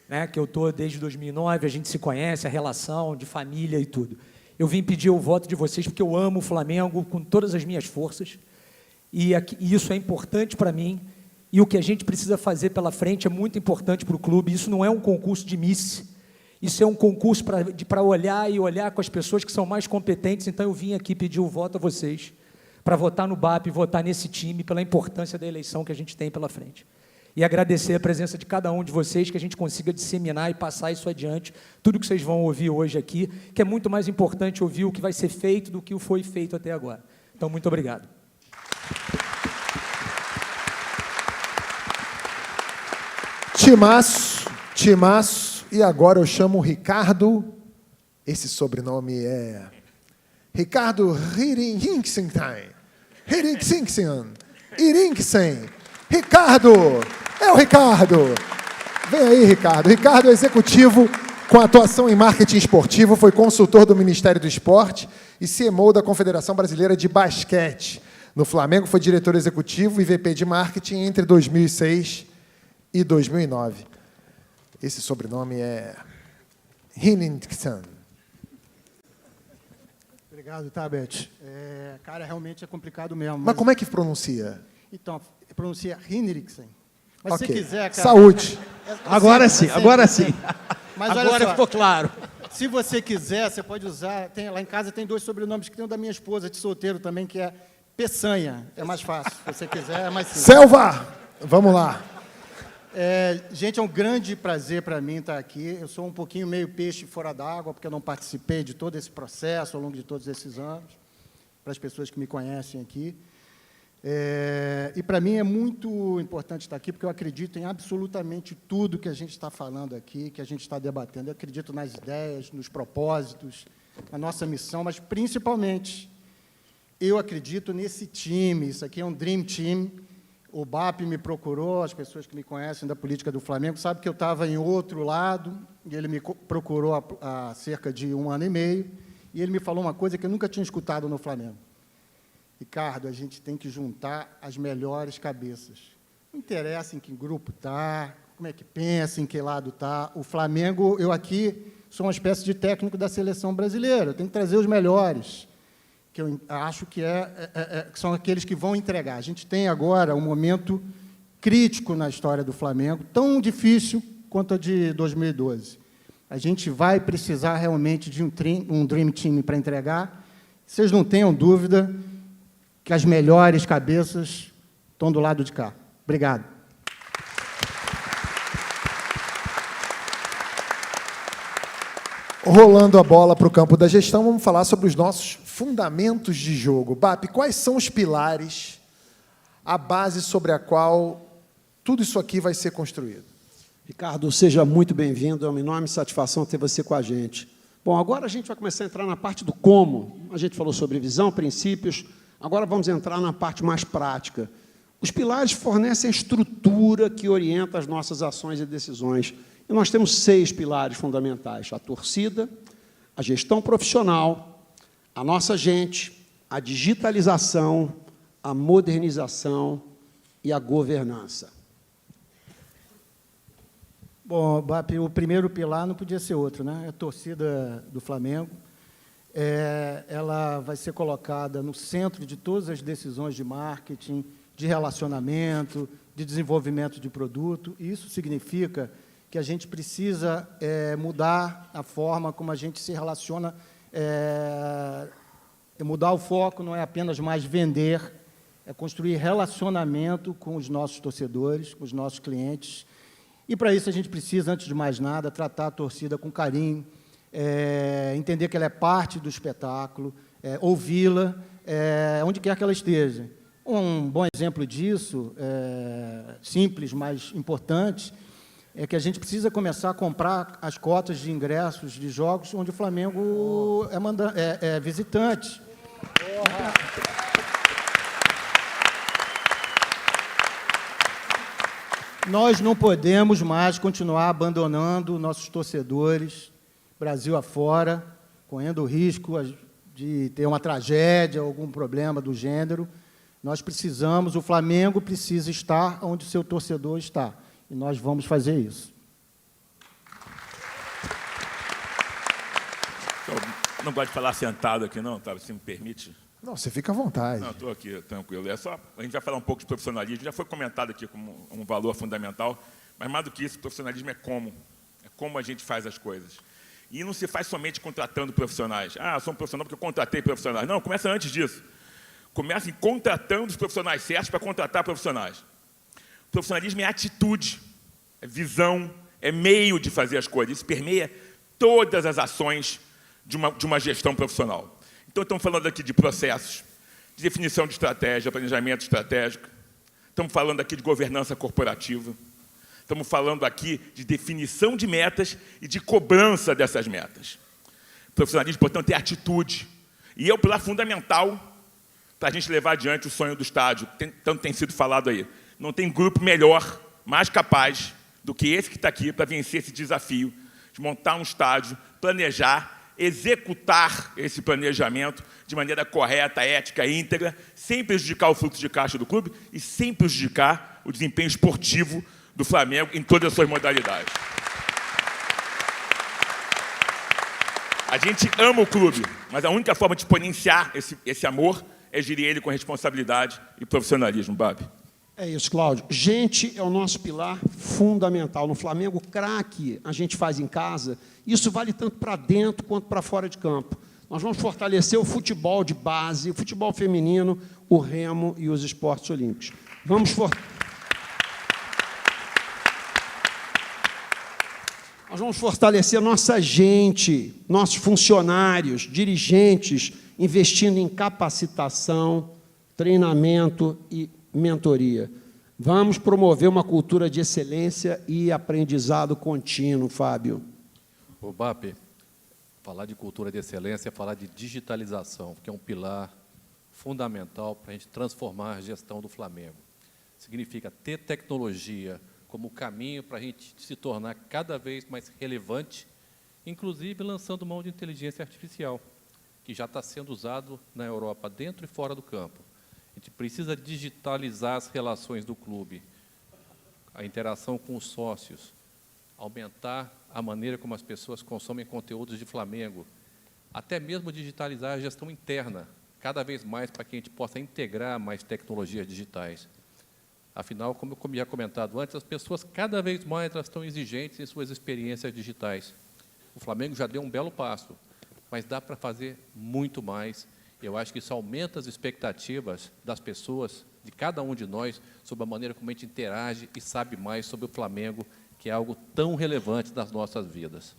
né, que eu estou desde 2009, a gente se conhece, a relação de família e tudo. Eu vim pedir o voto de vocês porque eu amo o Flamengo com todas as minhas forças, e isso é importante para mim, e o que a gente precisa fazer pela frente é muito importante para o clube. Isso não é um concurso de Miss, isso é um concurso para olhar com as pessoas que são mais competentes. Então eu vim aqui pedir o voto a vocês, para votar no BAP, votar nesse time, pela importância da eleição que a gente tem pela frente. E agradecer a presença de cada um de vocês, que a gente consiga disseminar e passar isso adiante, tudo que vocês vão ouvir hoje aqui, que é muito mais importante ouvir o que vai ser feito do que o foi feito até agora. Então, muito obrigado. Timaço, e agora eu chamo o Ricardo, esse sobrenome é Ricardo Hirinksen. Ricardo! É o Ricardo! Vem aí, Ricardo. Ricardo é executivo com atuação em marketing esportivo, foi consultor do Ministério do Esporte e CMO da Confederação Brasileira de Basquete. No Flamengo, foi diretor executivo e VP de marketing entre 2006 e 2009. Esse sobrenome é Hirinksen. Obrigado, Tabet. Cara, realmente é complicado mesmo. Mas como é que pronuncia? Então, pronuncia Hirinksen. Mas okay. Se quiser, cara... Saúde. Agora sim. Mas agora ficou claro. Se você quiser, você pode usar... Lá em casa tem 2 sobrenomes que tem o da minha esposa, de solteiro também, que é Peçanha. É mais fácil. Se você quiser, é mais simples. Selva! Vamos lá. Gente, é um grande prazer para mim estar aqui. Eu sou um pouquinho meio peixe fora d'água, porque eu não participei de todo esse processo ao longo de todos esses anos, para as pessoas que me conhecem aqui. E para mim é muito importante estar aqui, porque eu acredito em absolutamente tudo que a gente está falando aqui, que a gente está debatendo. Eu acredito nas ideias, nos propósitos, na nossa missão, mas principalmente eu acredito nesse time. Isso aqui é um Dream Team. O BAP me procurou, as pessoas que me conhecem da política do Flamengo sabem que eu estava em outro lado, e ele me procurou há cerca de 1 ano e meio, e ele me falou uma coisa que eu nunca tinha escutado no Flamengo. Ricardo, a gente tem que juntar as melhores cabeças. Não interessa em que grupo está, como é que pensa, em que lado está. O Flamengo, eu aqui sou uma espécie de técnico da seleção brasileira, eu tenho que trazer os melhores, que eu acho que são aqueles que vão entregar. A gente tem agora um momento crítico na história do Flamengo, tão difícil quanto a de 2012. A gente vai precisar realmente de um Dream Team para entregar. Vocês não tenham dúvida que as melhores cabeças estão do lado de cá. Obrigado. Rolando a bola para o campo da gestão, vamos falar sobre os nossos fundamentos de jogo. BAP, quais são os pilares, a base sobre a qual tudo isso aqui vai ser construído? Ricardo, seja muito bem-vindo, é uma enorme satisfação ter você com a gente. Bom, agora a gente vai começar a entrar na parte do como. A gente falou sobre visão, princípios, agora vamos entrar na parte mais prática. Os pilares fornecem a estrutura que orienta as nossas ações e decisões. E nós temos 6 pilares fundamentais: a torcida, a gestão profissional, a nossa gente, a digitalização, a modernização e a governança. Bom, BAP, o primeiro pilar não podia ser outro, né? É a torcida do Flamengo. Ela vai ser colocada no centro de todas as decisões de marketing, de relacionamento, de desenvolvimento de produto. Isso significa que a gente precisa mudar a forma como a gente se relaciona, mudar o foco, não é apenas mais vender, é construir relacionamento com os nossos torcedores, com os nossos clientes. E, para isso, a gente precisa, antes de mais nada, tratar a torcida com carinho, entender que ela é parte do espetáculo, ouvi-la, onde quer que ela esteja. Um bom exemplo disso, simples, mas importante, é que a gente precisa começar a comprar as cotas de ingressos de jogos onde o Flamengo é visitante. Nós não podemos mais continuar abandonando nossos torcedores, Brasil afora, correndo o risco de ter uma tragédia, algum problema do gênero. Nós precisamos, o Flamengo precisa estar onde o seu torcedor está. E nós vamos fazer isso. Eu não gosto de falar sentado aqui, não, tá? Se me permite. Não, você fica à vontade. Não, estou aqui, tranquilo. A gente vai falar um pouco de profissionalismo, já foi comentado aqui como um valor fundamental, mas mais do que isso, profissionalismo é como a gente faz as coisas. E não se faz somente contratando profissionais. Ah, sou um profissional porque eu contratei profissionais. Não, começa antes disso. Começa em contratando os profissionais certos para contratar profissionais. Profissionalismo é atitude, é visão, é meio de fazer as coisas. Isso permeia todas as ações de uma gestão profissional. Então, estamos falando aqui de processos, de definição de estratégia, planejamento estratégico. Estamos falando aqui de governança corporativa. Estamos falando aqui de definição de metas e de cobrança dessas metas. Profissionalismo, portanto, é atitude. E é o pilar fundamental para a gente levar adiante o sonho do estádio, tanto tem sido falado aí. Não tem grupo melhor, mais capaz do que esse que está aqui para vencer esse desafio de montar um estádio, planejar, executar esse planejamento de maneira correta, ética, íntegra, sem prejudicar o fluxo de caixa do clube e sem prejudicar o desempenho esportivo do Flamengo em todas as suas modalidades. A gente ama o clube, mas a única forma de exponenciar esse amor é gerir ele com responsabilidade e profissionalismo, BAP. É isso, Cláudio. Gente é o nosso pilar fundamental. No Flamengo, craque a gente faz em casa. Isso vale tanto para dentro quanto para fora de campo. Nós vamos fortalecer o futebol de base, o futebol feminino, o remo e os esportes olímpicos. Nós vamos fortalecer nossa gente, nossos funcionários, dirigentes, investindo em capacitação, treinamento e mentoria. Vamos promover uma cultura de excelência e aprendizado contínuo, Fábio. O BAP, falar de cultura de excelência é falar de digitalização, que é um pilar fundamental para a gente transformar a gestão do Flamengo. significa ter tecnologia como caminho para a gente se tornar cada vez mais relevante, inclusive lançando mão de inteligência artificial, que já está sendo usado na Europa, dentro e fora do campo. A gente precisa digitalizar as relações do clube, a interação com os sócios, aumentar a maneira como as pessoas consomem conteúdos de Flamengo, até mesmo digitalizar a gestão interna, cada vez mais para que a gente possa integrar mais tecnologias digitais. Afinal, como eu já comentado antes, as pessoas cada vez mais elas estão exigentes em suas experiências digitais. O Flamengo já deu um belo passo, mas dá para fazer muito mais. Eu acho que isso aumenta as expectativas das pessoas, de cada um de nós, sobre a maneira como a gente interage e sabe mais sobre o Flamengo, que é algo tão relevante nas nossas vidas.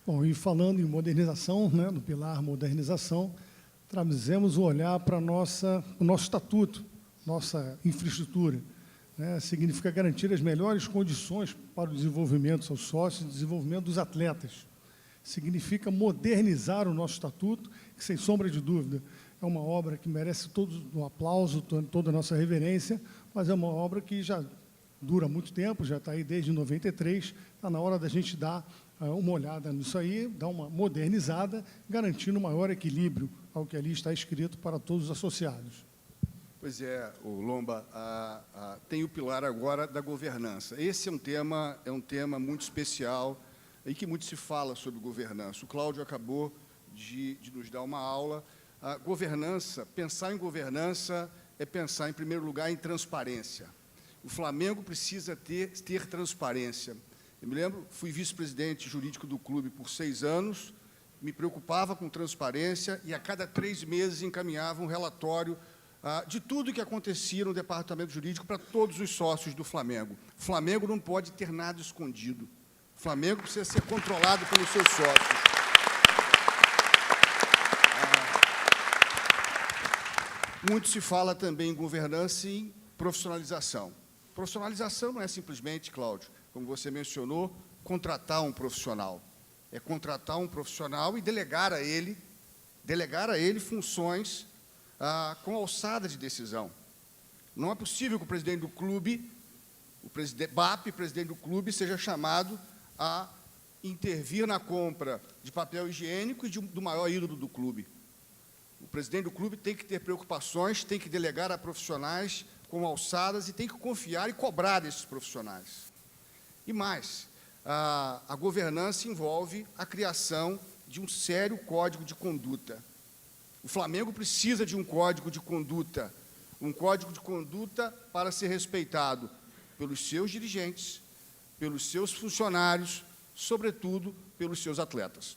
Bom, e falando em modernização, né, no pilar modernização, trazemos o olhar para o nosso estatuto, nossa infraestrutura. Né, significa garantir as melhores condições para o desenvolvimento dos seus sócios e desenvolvimento dos atletas. Significa modernizar o nosso estatuto, que, sem sombra de dúvida, é uma obra que merece todo o aplauso, toda a nossa reverência, mas é uma obra que já dura muito tempo, já está aí desde 93, está na hora da gente dar uma olhada nisso aí, dar uma modernizada, garantindo um maior equilíbrio ao que ali está escrito para todos os associados. Pois é, o Lomba, tem o pilar agora da governança. Esse é um tema muito especial e que muito se fala sobre governança. O Cláudio acabou de nos dar uma aula. A governança, pensar em governança é pensar, em primeiro lugar, em transparência. O Flamengo precisa ter transparência. Eu me lembro, fui vice-presidente jurídico do clube por 6 anos, me preocupava com transparência e a cada 3 meses encaminhava um relatório de tudo o que acontecia no departamento jurídico para todos os sócios do Flamengo. O Flamengo não pode ter nada escondido. O Flamengo precisa ser controlado pelos seus sócios. Muito se fala também em governança e em profissionalização. Profissionalização não é simplesmente, Cláudio, como você mencionou, contratar um profissional. É contratar um profissional e delegar a ele funções com alçada de decisão. Não é possível que o presidente do clube, o BAP, presidente do clube, seja chamado a intervir na compra de papel higiênico e do maior ídolo do clube. O presidente do clube tem que ter preocupações, tem que delegar a profissionais com alçadas e tem que confiar e cobrar desses profissionais. E mais, a governança envolve a criação de um sério código de conduta. O Flamengo precisa de um código de conduta para ser respeitado pelos seus dirigentes, pelos seus funcionários, sobretudo pelos seus atletas.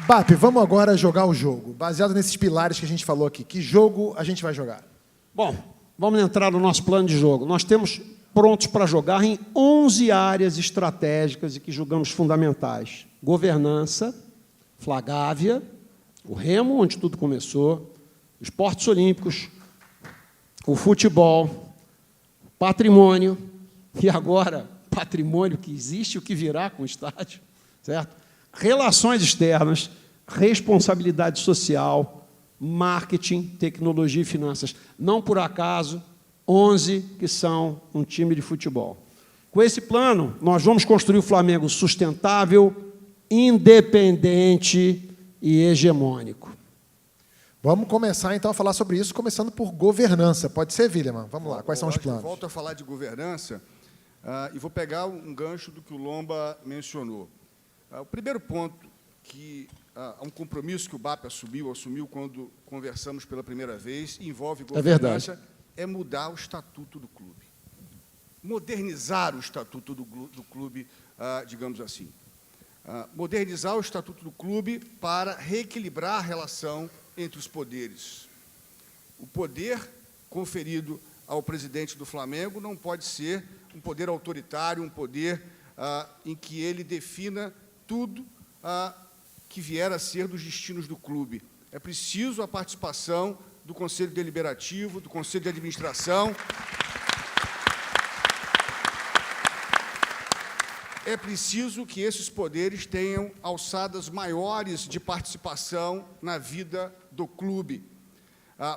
BAP, vamos agora jogar o jogo. Baseado nesses pilares que a gente falou aqui, que jogo a gente vai jogar? Bom, vamos entrar no nosso plano de jogo. Nós temos prontos para jogar em 11 áreas estratégicas e que julgamos fundamentais. Governança, Flagávia, o Remo, onde tudo começou, os esportes olímpicos, o futebol, patrimônio, e agora patrimônio que existe e o que virá com o estádio, certo? Relações externas, responsabilidade social, marketing, tecnologia e finanças. Não por acaso, 11 que são um time de futebol. Com esse plano, nós vamos construir o Flamengo sustentável, independente e hegemônico. Vamos começar, então, a falar sobre isso, começando por governança. Pode ser, William? Vamos lá, quais são os planos? Volto a falar de governança e vou pegar um gancho do que o Lomba mencionou. O primeiro ponto, que um compromisso que o BAP assumiu quando conversamos pela primeira vez, envolve governança, é mudar o estatuto do clube. Modernizar o estatuto do clube, digamos assim. Modernizar o estatuto do clube para reequilibrar a relação entre os poderes. O poder conferido ao presidente do Flamengo não pode ser um poder autoritário, um poder em que ele defina tudo que vier a ser dos destinos do clube. É preciso a participação do Conselho Deliberativo, do Conselho de Administração. é preciso que esses poderes tenham alçadas maiores de participação na vida do clube.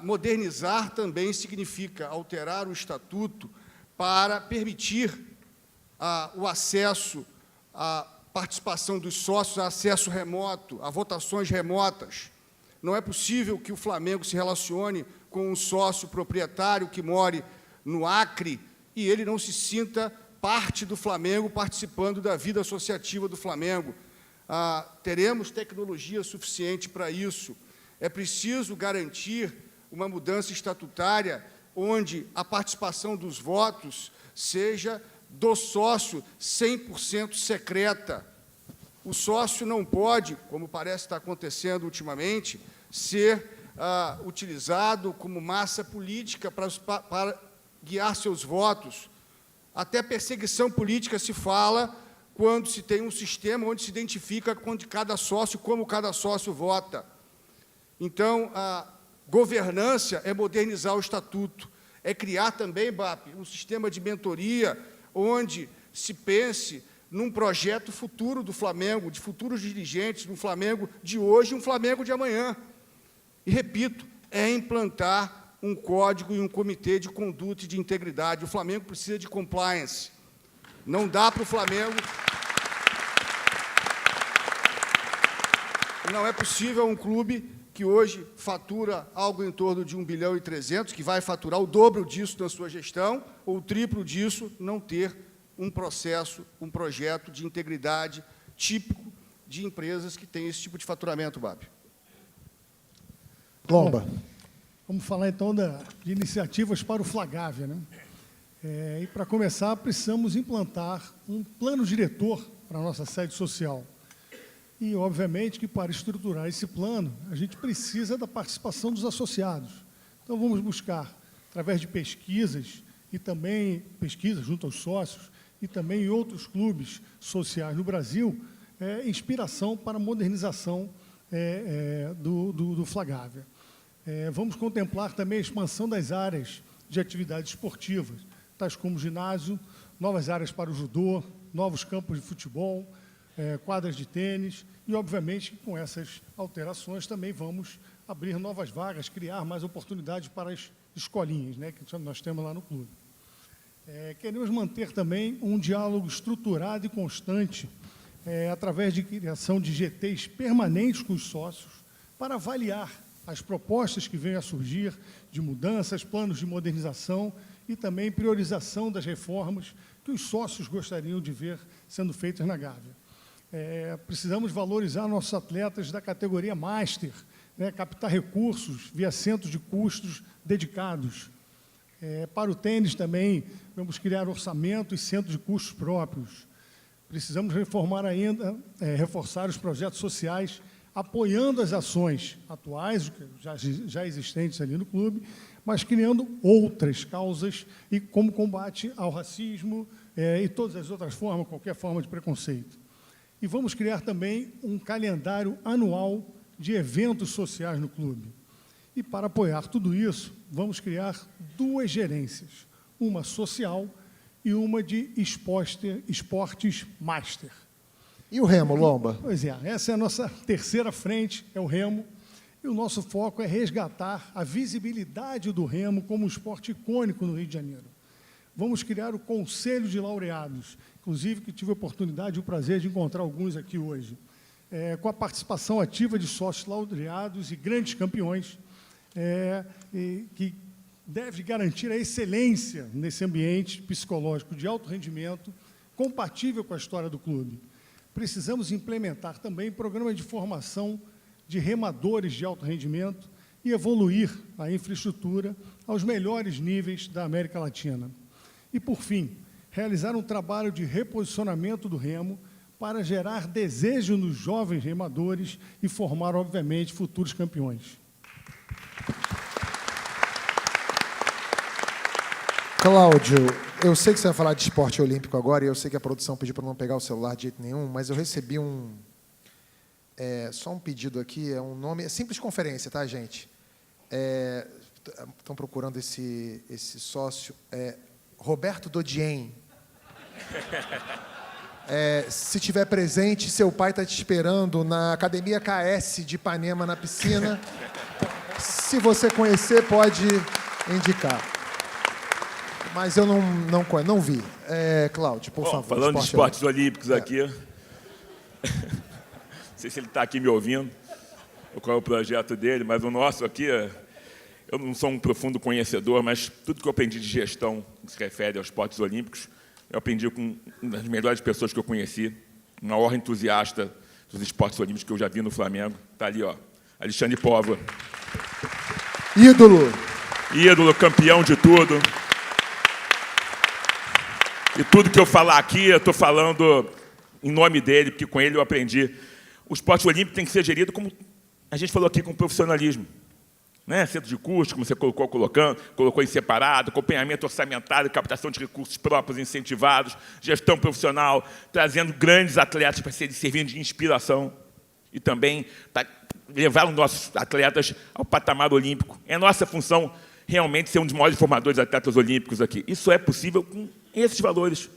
Modernizar também significa alterar o estatuto para permitir o acesso à participação dos sócios, a acesso remoto, a votações remotas. Não é possível que o Flamengo se relacione com um sócio proprietário que more no Acre e ele não se sinta parte do Flamengo, participando da vida associativa do Flamengo. Teremos tecnologia suficiente para isso. É preciso garantir uma mudança estatutária onde a participação dos votos seja do sócio 100% secreta. O sócio não pode, como parece estar acontecendo ultimamente, ser utilizado como massa política para guiar seus votos. Até perseguição política se fala quando se tem um sistema onde se identifica onde cada sócio, como cada sócio vota. Então, a governança é modernizar o estatuto, é criar também, BAP, um sistema de mentoria onde se pense num projeto futuro do Flamengo, de futuros dirigentes, um Flamengo de hoje e um Flamengo de amanhã. E, repito, é implantar um código e um comitê de conduta e de integridade. O Flamengo precisa de compliance. Não dá para o Flamengo... Não é possível um clube que hoje fatura algo em torno de 1 bilhão e 300, que vai faturar o dobro disso na sua gestão, ou o triplo disso, não ter um processo, um projeto de integridade típico de empresas que têm esse tipo de faturamento, BAP. Lomba. Vamos falar, então, de iniciativas para o Flagávia, né? E, para começar, precisamos implantar um plano diretor para a nossa sede social. E, obviamente, que para estruturar esse plano, a gente precisa da participação dos associados. Então, vamos buscar, através de pesquisas, e também pesquisas junto aos sócios, e também em outros clubes sociais no Brasil, inspiração para a modernização do Flagávia. Vamos contemplar também a expansão das áreas de atividades esportivas, tais como ginásio, novas áreas para o judô, novos campos de futebol, quadras de tênis e, obviamente, com essas alterações também vamos abrir novas vagas, criar mais oportunidades para as escolinhas, né, que nós temos lá no clube. Queremos manter também um diálogo estruturado e constante através de criação de GTs permanentes com os sócios para avaliar as propostas que venham a surgir de mudanças, planos de modernização e também priorização das reformas que os sócios gostariam de ver sendo feitas na Gávea. Precisamos valorizar nossos atletas da categoria Master, né, captar recursos via centros de custos dedicados. Para o tênis também, vamos criar orçamento e centros de custos próprios. Precisamos reformar ainda, reforçar os projetos sociais, apoiando as ações atuais, já existentes ali no clube, mas criando outras causas, e como combate ao racismo e todas as outras formas, qualquer forma de preconceito. E vamos criar também um calendário anual de eventos sociais no clube. E para apoiar tudo isso, vamos criar 2 gerências, uma social e uma de esportes master. E o remo, Lomba? Pois é, essa é a nossa terceira frente, é o remo, e o nosso foco é resgatar a visibilidade do remo como um esporte icônico no Rio de Janeiro. Vamos criar o Conselho de Laureados, inclusive que tive a oportunidade e o prazer de encontrar alguns aqui hoje, com a participação ativa de sócios laureados e grandes campeões, que deve garantir a excelência nesse ambiente psicológico de alto rendimento, compatível com a história do clube. Precisamos implementar também programas de formação de remadores de alto rendimento e evoluir a infraestrutura aos melhores níveis da América Latina. E, por fim, realizar um trabalho de reposicionamento do remo para gerar desejo nos jovens remadores e formar, obviamente, futuros campeões. Cláudio, eu sei que você vai falar de esporte olímpico agora, e eu sei que a produção pediu para não pegar o celular de jeito nenhum, mas eu recebi só um pedido aqui, é um nome, é Simples Conferência, tá, gente? Estão procurando esse sócio, Roberto Dodien. Se tiver presente, seu pai está te esperando na Academia KS de Ipanema, na piscina. Se você conhecer, pode indicar. Mas eu não vi. Cláudio, por favor. Falando de esportes olímpicos aqui, não sei se ele está aqui me ouvindo, ou qual é o projeto dele, mas o nosso aqui, eu não sou um profundo conhecedor, mas tudo que eu aprendi de gestão que se refere aos esportes olímpicos, eu aprendi com uma das melhores pessoas que eu conheci, uma maior entusiasta dos esportes olímpicos que eu já vi no Flamengo. Está ali, ó, Alexandre Póvoa. Ídolo, campeão de tudo. E tudo que eu falar aqui, eu estou falando em nome dele, porque com ele eu aprendi. O esporte olímpico tem que ser gerido, como a gente falou aqui, com profissionalismo. Né? Centro de custo, como você colocou em separado, acompanhamento orçamentário, captação de recursos próprios incentivados, gestão profissional, trazendo grandes atletas para servirem de inspiração e também levar os nossos atletas ao patamar olímpico. É nossa função realmente ser um dos maiores formadores de atletas olímpicos aqui. Isso é possível com esses valores,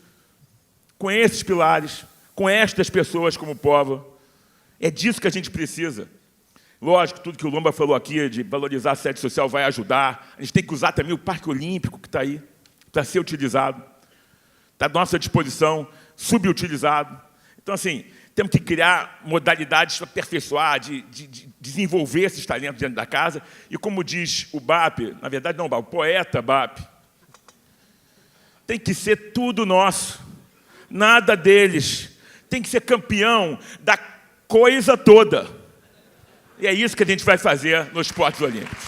com esses pilares, com estas pessoas como Póvoa. É disso que a gente precisa. Lógico, tudo que o Lomba falou aqui, de valorizar a sede social, vai ajudar. A gente tem que usar também o Parque Olímpico, que está aí, para ser utilizado. Está à nossa disposição, subutilizado. Então, assim, temos que criar modalidades para aperfeiçoar, de desenvolver esses talentos dentro da casa. E como diz o BAP, na verdade não, o poeta BAP, tem que ser tudo nosso, nada deles. Tem que ser campeão da coisa toda. E é isso que a gente vai fazer nos esportes olímpicos.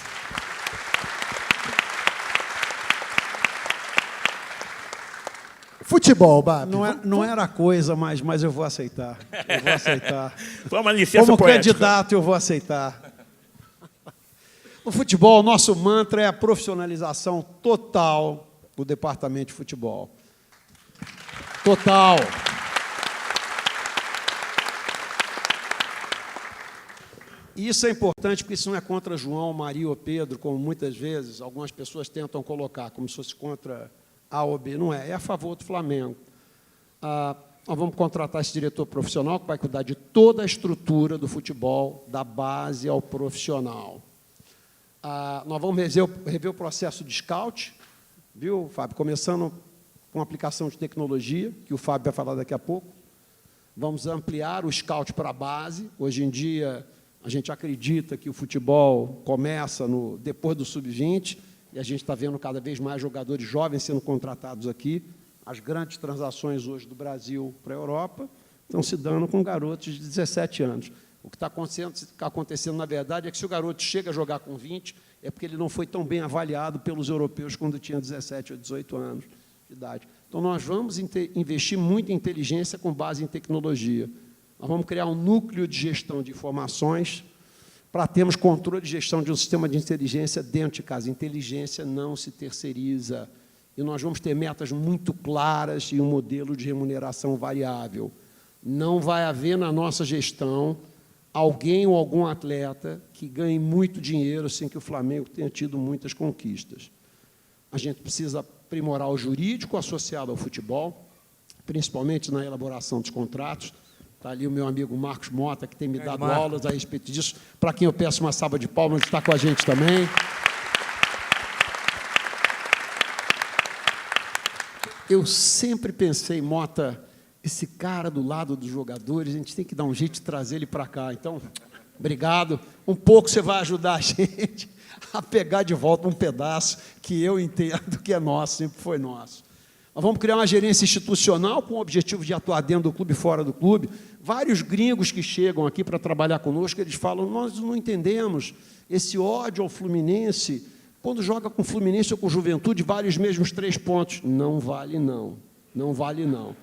Futebol, Bap. Não era coisa, mas eu vou aceitar. Eu vou aceitar. Toma licença Como poética. candidato, eu vou aceitar. No futebol, nosso mantra é a profissionalização total do departamento de futebol. Total. E isso é importante porque isso não é contra João, Maria ou Pedro, como muitas vezes algumas pessoas tentam colocar, como se fosse contra A ou B. Não é, é a favor do Flamengo. Nós vamos contratar esse diretor profissional que vai cuidar de toda a estrutura do futebol, da base ao profissional. Nós vamos rever o processo de scout, viu, Fábio? Começando com aplicação de tecnologia, que o Fábio vai falar daqui a pouco. Vamos ampliar o scout para a base. Hoje em dia, a gente acredita que o futebol começa depois do sub-20, e a gente está vendo cada vez mais jogadores jovens sendo contratados aqui. As grandes transações hoje do Brasil para a Europa estão se dando com garotos de 17 anos. O que está acontecendo, na verdade, é que se o garoto chega a jogar com 20, é porque ele não foi tão bem avaliado pelos europeus quando tinha 17 ou 18 anos de idade. Então, nós vamos investir muito em inteligência com base em tecnologia. Nós vamos criar um núcleo de gestão de informações para termos controle de gestão de um sistema de inteligência dentro de casa. Inteligência não se terceiriza. E nós vamos ter metas muito claras e um modelo de remuneração variável. Não vai haver na nossa gestão alguém ou algum atleta que ganhe muito dinheiro sem que o Flamengo tenha tido muitas conquistas. A gente precisa aprimorar o jurídico associado ao futebol, principalmente na elaboração dos contratos. Está ali o meu amigo Marcos Mota, que tem me dado aulas a respeito disso, para quem eu peço uma salva de palmas, está com a gente também. Eu sempre pensei, Mota, esse cara do lado dos jogadores, a gente tem que dar um jeito de trazer ele para cá. Então, obrigado. Um pouco você vai ajudar a gente a pegar de volta um pedaço que eu entendo que é nosso, sempre foi nosso. Nós vamos criar uma gerência institucional com o objetivo de atuar dentro do clube e fora do clube. Vários gringos que chegam aqui para trabalhar conosco, eles falam, nós não entendemos esse ódio ao Fluminense. Quando joga com o Fluminense ou com Juventude, vale os mesmos 3 pontos. Não vale, não. Não vale, não.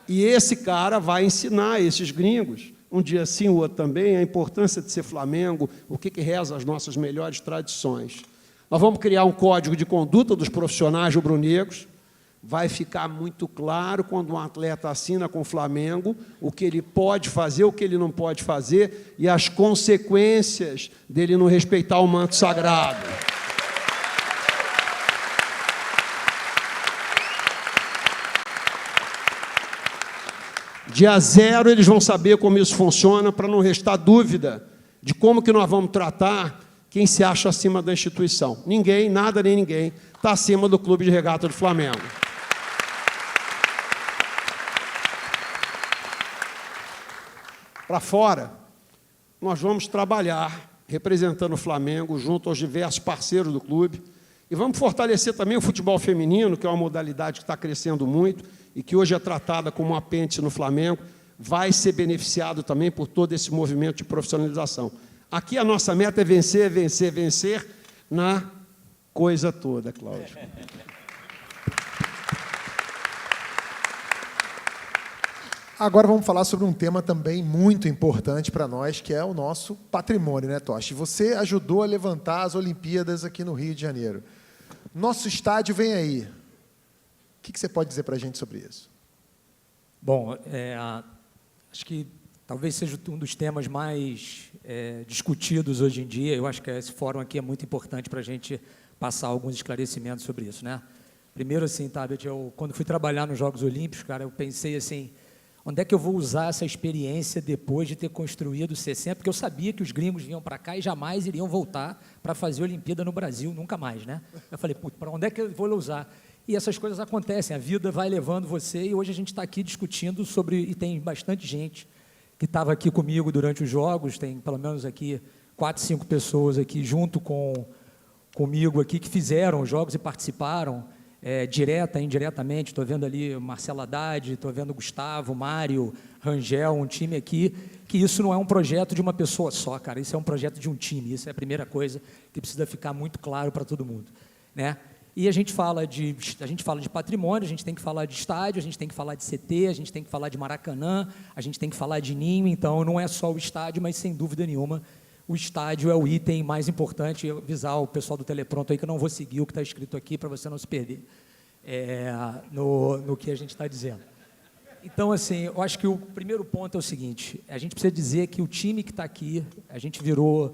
E esse cara vai ensinar esses gringos, um dia sim, o outro também, a importância de ser Flamengo, o que reza as nossas melhores tradições. Nós vamos criar um código de conduta dos profissionais rubro-negros. Vai ficar muito claro quando um atleta assina com o Flamengo o que ele pode fazer, o que ele não pode fazer e as consequências dele não respeitar o manto sagrado. Dia 0 eles vão saber como isso funciona, para não restar dúvida de como que nós vamos tratar quem se acha acima da instituição. Ninguém, nada nem ninguém, está acima do Clube de Regata do Flamengo. Para fora, nós vamos trabalhar representando o Flamengo junto aos diversos parceiros do clube e vamos fortalecer também o futebol feminino, que é uma modalidade que está crescendo muito e que hoje é tratada como um apêndice no Flamengo, vai ser beneficiado também por todo esse movimento de profissionalização. Aqui a nossa meta é vencer, vencer, vencer na coisa toda, Cláudio. Agora vamos falar sobre um tema também muito importante para nós, que é o nosso patrimônio, né, Toshi? Você ajudou a levantar as Olimpíadas aqui no Rio de Janeiro. Nosso estádio vem aí. O que você pode dizer para a gente sobre isso? Bom, acho que talvez seja um dos temas mais discutidos hoje em dia. Eu acho que esse fórum aqui é muito importante para a gente passar alguns esclarecimentos sobre isso, né? Primeiro, assim, Tabet, quando fui trabalhar nos Jogos Olímpicos, cara, eu pensei assim, onde é que eu vou usar essa experiência depois de ter construído o 60? Porque eu sabia que os gringos vinham para cá e jamais iriam voltar para fazer a Olimpíada no Brasil, nunca mais, né? Eu falei, putz, para onde é que eu vou usar? E essas coisas acontecem, a vida vai levando você, e hoje a gente está aqui discutindo sobre, e tem bastante gente que estava aqui comigo durante os Jogos, tem pelo menos aqui 4, 5 pessoas aqui junto comigo aqui que fizeram os Jogos e participaram, direta e indiretamente. Estou vendo ali Marcelo Haddad, estou vendo Gustavo, Mário, Rangel, um time aqui, que isso não é um projeto de uma pessoa só, cara, isso é um projeto de um time, isso é a primeira coisa que precisa ficar muito claro para todo mundo, né? E a gente fala de patrimônio, a gente tem que falar de estádio, a gente tem que falar de CT, a gente tem que falar de Maracanã, a gente tem que falar de Ninho, então não é só o estádio, mas sem dúvida nenhuma o estádio é o item mais importante. Eu avisar o pessoal do Telepronto aí que eu não vou seguir o que está escrito aqui para você não se perder no que a gente está dizendo. Então, assim, eu acho que o primeiro ponto é o seguinte, a gente precisa dizer que o time que está aqui, a gente virou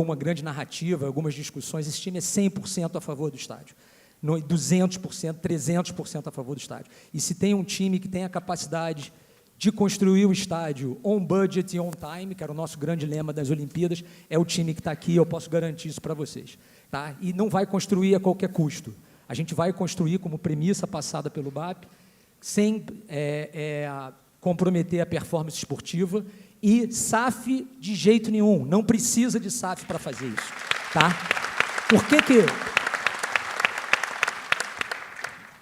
uma grande narrativa, algumas discussões, esse time é 100% a favor do estádio, 200%, 300% a favor do estádio. E se tem um time que tem a capacidade de construir o estádio on budget e on time, que era o nosso grande lema das Olimpíadas, é o time que está aqui, eu posso garantir isso para vocês. Tá? E não vai construir a qualquer custo. A gente vai construir como premissa passada pelo BAP, sem comprometer a performance esportiva, e SAF de jeito nenhum, não precisa de SAF para fazer isso, tá? Por que que...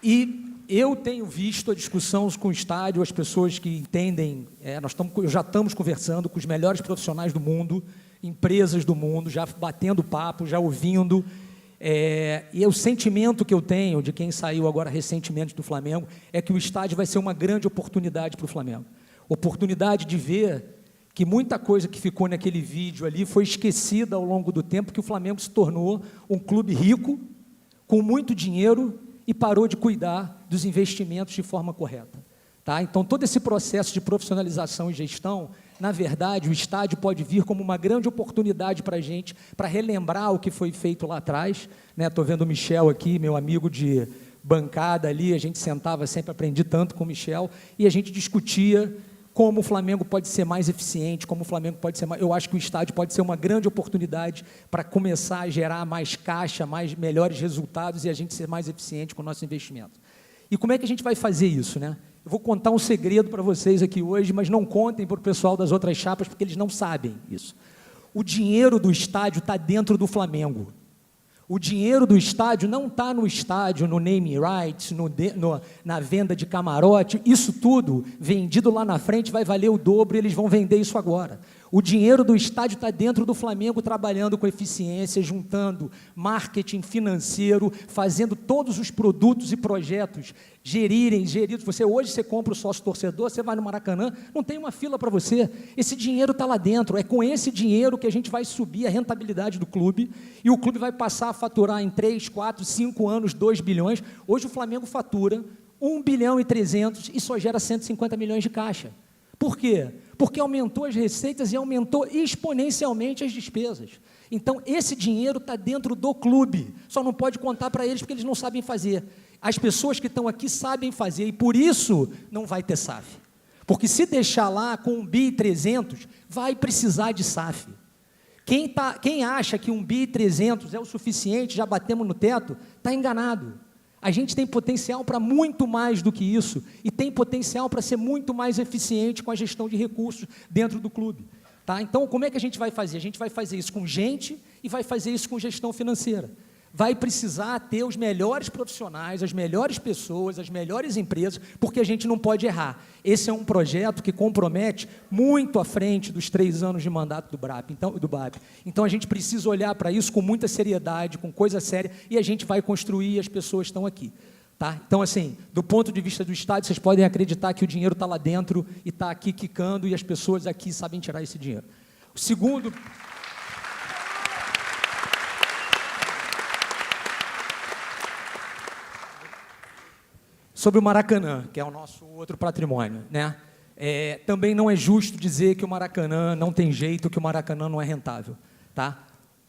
E eu tenho visto a discussão com o estádio, as pessoas que entendem, já estamos conversando com os melhores profissionais do mundo, empresas do mundo, já batendo papo, já ouvindo, e o sentimento que eu tenho de quem saiu agora recentemente do Flamengo é que o estádio vai ser uma grande oportunidade para o Flamengo. Oportunidade de ver que muita coisa que ficou naquele vídeo ali foi esquecida ao longo do tempo, que o Flamengo se tornou um clube rico, com muito dinheiro, e parou de cuidar dos investimentos de forma correta. Tá? Então, todo esse processo de profissionalização e gestão, na verdade, o estádio pode vir como uma grande oportunidade para a gente, para relembrar o que foi feito lá atrás. Estou vendo o Michel aqui, meu amigo de bancada ali, a gente sentava sempre, aprendi tanto com o Michel, e a gente discutia como o Flamengo pode ser mais eficiente, como o Flamengo pode ser mais... Eu acho que o estádio pode ser uma grande oportunidade para começar a gerar mais caixa, melhores resultados e a gente ser mais eficiente com o nosso investimento. E como é que a gente vai fazer isso, né? Eu vou contar um segredo para vocês aqui hoje, mas não contem para o pessoal das outras chapas, porque eles não sabem isso. O dinheiro do estádio está dentro do Flamengo. O dinheiro do estádio não está no estádio, no name rights, na venda de camarote. Isso tudo, vendido lá na frente, vai valer o dobro e eles vão vender isso agora. O dinheiro do estádio está dentro do Flamengo, trabalhando com eficiência, juntando marketing financeiro, fazendo todos os produtos e projetos geridos. Hoje você compra o sócio-torcedor, você vai no Maracanã, não tem uma fila para você. Esse dinheiro está lá dentro. É com esse dinheiro que a gente vai subir a rentabilidade do clube e o clube vai passar a faturar em 3, 4, 5 anos 2 bilhões. Hoje o Flamengo fatura 1 bilhão e 300 e só gera 150 milhões de caixa. Por quê? Porque aumentou as receitas e aumentou exponencialmente as despesas. Então, esse dinheiro está dentro do clube, só não pode contar para eles porque eles não sabem fazer. As pessoas que estão aqui sabem fazer e, por isso, não vai ter SAF. Porque se deixar lá com 1 bi e 300, vai precisar de SAF. Quem acha que 1 bi e 300 é o suficiente, já batemos no teto, está enganado. A gente tem potencial para muito mais do que isso e tem potencial para ser muito mais eficiente com a gestão de recursos dentro do clube. Tá? Então, como é que a gente vai fazer? A gente vai fazer isso com gente e vai fazer isso com gestão financeira. Vai precisar ter os melhores profissionais, as melhores pessoas, as melhores empresas, porque a gente não pode errar. Esse é um projeto que compromete muito à frente dos 3 anos de mandato do BAP. Então, a gente precisa olhar para isso com muita seriedade, com coisa séria, e a gente vai construir e as pessoas estão aqui. Tá? Então, assim, do ponto de vista do Estado, vocês podem acreditar que o dinheiro está lá dentro e está aqui quicando e as pessoas aqui sabem tirar esse dinheiro. O segundo... Sobre o Maracanã, que é o nosso outro patrimônio, né? Também não é justo dizer que o Maracanã não tem jeito, que o Maracanã não é rentável, tá?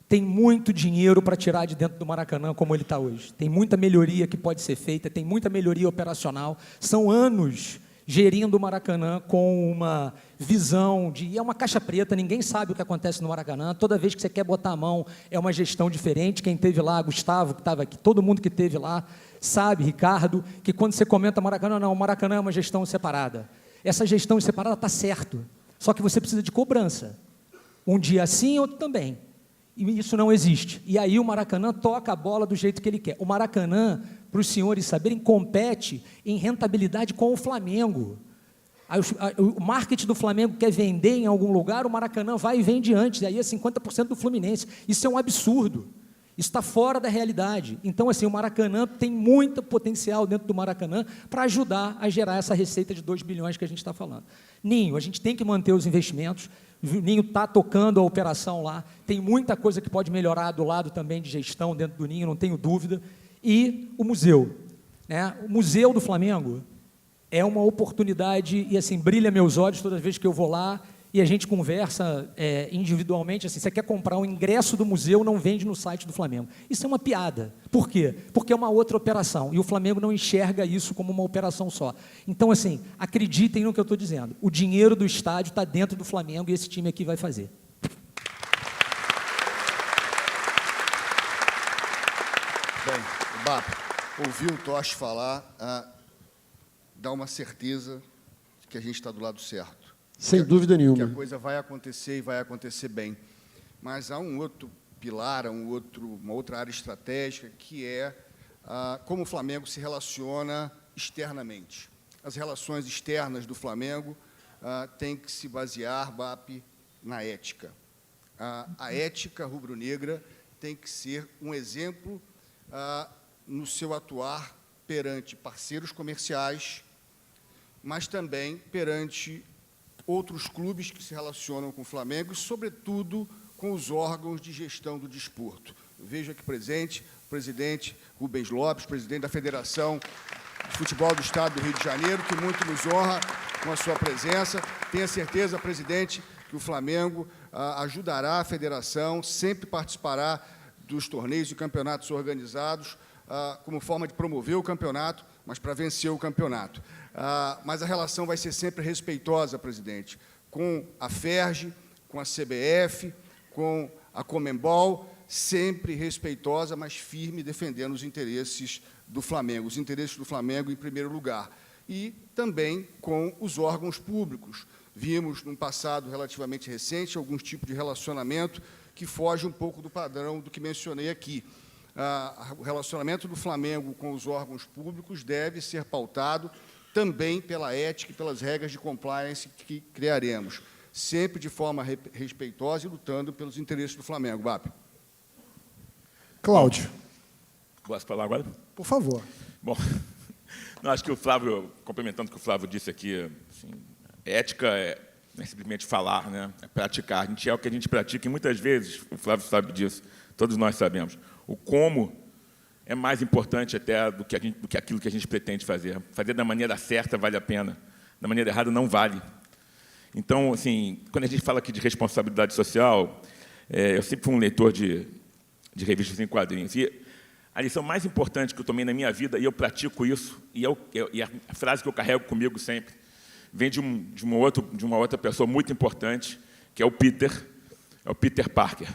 Tem muito dinheiro para tirar de dentro do Maracanã como ele está hoje. Tem muita melhoria que pode ser feita, tem muita melhoria operacional. São anos gerindo o Maracanã com uma visão de... É uma caixa preta, ninguém sabe o que acontece no Maracanã. Toda vez que você quer botar a mão, é uma gestão diferente. Quem esteve lá, Gustavo, que estava aqui, todo mundo que esteve lá, sabe, Ricardo, que quando você comenta Maracanã, não, o Maracanã é uma gestão separada. Essa gestão separada está certo, só que você precisa de cobrança. Um dia sim, outro também. E isso não existe. E aí o Maracanã toca a bola do jeito que ele quer. O Maracanã, para os senhores saberem, compete em rentabilidade com o Flamengo. O marketing do Flamengo quer vender em algum lugar, o Maracanã vai e vende antes, e aí é 50% do Fluminense. Isso é um absurdo. Isso está fora da realidade. Então, assim, o Maracanã tem muito potencial dentro do Maracanã para ajudar a gerar essa receita de 2 bilhões que a gente está falando. Ninho, a gente tem que manter os investimentos. O Ninho está tocando a operação lá. Tem muita coisa que pode melhorar do lado também de gestão dentro do Ninho, não tenho dúvida. E o museu, né? O Museu do Flamengo é uma oportunidade e, assim, brilha meus olhos toda vez que eu vou lá e a gente conversa individualmente, assim, você quer comprar um ingresso do museu, não vende no site do Flamengo. Isso é uma piada. Por quê? Porque é uma outra operação, e o Flamengo não enxerga isso como uma operação só. Então, assim, acreditem no que eu estou dizendo. O dinheiro do estádio está dentro do Flamengo e esse time aqui vai fazer. Bem, o BAP, ouvir o Toche falar, dá uma certeza de que a gente está do lado certo. Sem dúvida nenhuma. Que a coisa vai acontecer e vai acontecer bem. Mas há um outro pilar, uma outra área estratégica, que é como o Flamengo se relaciona externamente. As relações externas do Flamengo têm que se basear, BAP, na ética. A ética rubro-negra tem que ser um exemplo no seu atuar perante parceiros comerciais, mas também perante outros clubes que se relacionam com o Flamengo e, sobretudo, com os órgãos de gestão do desporto. Eu vejo aqui presente o presidente Rubens Lopes, presidente da Federação de Futebol do Estado do Rio de Janeiro, que muito nos honra com a sua presença. Tenha certeza, presidente, que o Flamengo ajudará a federação, sempre participará dos torneios e campeonatos organizados como forma de promover o campeonato, mas para vencer o campeonato. Mas a relação vai ser sempre respeitosa, presidente, com a FERJ, com a CBF, com a Conmebol, sempre respeitosa, mas firme, defendendo os interesses do Flamengo, os interesses do Flamengo em primeiro lugar. E também com os órgãos públicos. Vimos, num passado relativamente recente, alguns tipos de relacionamento que foge um pouco do padrão do que mencionei aqui. O relacionamento do Flamengo com os órgãos públicos deve ser pautado também pela ética e pelas regras de compliance que criaremos, sempre de forma respeitosa e lutando pelos interesses do Flamengo. BAP. Cláudio. Posso falar agora? Por favor. Bom, não, acho que o Flávio, complementando o que o Flávio disse aqui, assim, ética não é simplesmente falar, né? É praticar. A gente é o que a gente pratica, e muitas vezes, o Flávio sabe disso, todos nós sabemos, o como é mais importante até do que aquilo que a gente pretende fazer. Fazer da maneira certa vale a pena, da maneira errada não vale. Então, assim, quando a gente fala aqui de responsabilidade social, eu sempre fui um leitor de revistas em quadrinhos, e a lição mais importante que eu tomei na minha vida, e eu pratico isso, e a frase que eu carrego comigo sempre, vem de uma outra pessoa muito importante, que é o Peter Parker.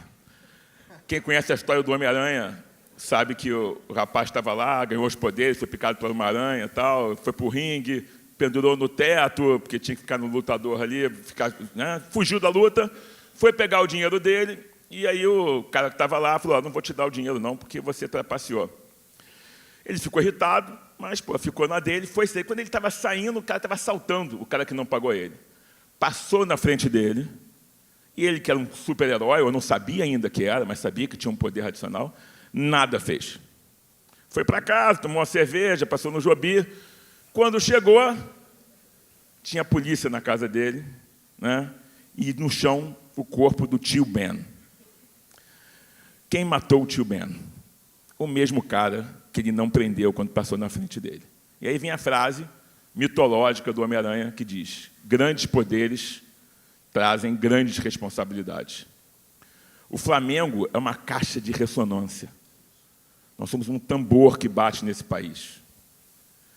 Quem conhece a história do Homem-Aranha sabe que o rapaz estava lá, ganhou os poderes, foi picado por uma aranha e tal, foi para o ringue, pendurou no teto, porque tinha que ficar no lutador ali, fugiu da luta, foi pegar o dinheiro dele, e aí o cara que estava lá falou, não vou te dar o dinheiro não, porque você trapaceou. Ele ficou irritado, mas ficou na dele, foi sair. Quando ele estava saindo, o cara estava assaltando o cara que não pagou ele. Passou na frente dele, e ele, que era um super-herói, eu não sabia ainda que era, mas sabia que tinha um poder adicional, nada fez. Foi para casa, tomou uma cerveja, passou no Jobi. Quando chegou, tinha a polícia na casa dele, né? E no chão o corpo do tio Ben. Quem matou o tio Ben? O mesmo cara que ele não prendeu quando passou na frente dele. E aí vem a frase mitológica do Homem-Aranha que diz: grandes poderes trazem grandes responsabilidades. O Flamengo é uma caixa de ressonância. Nós somos um tambor que bate nesse país.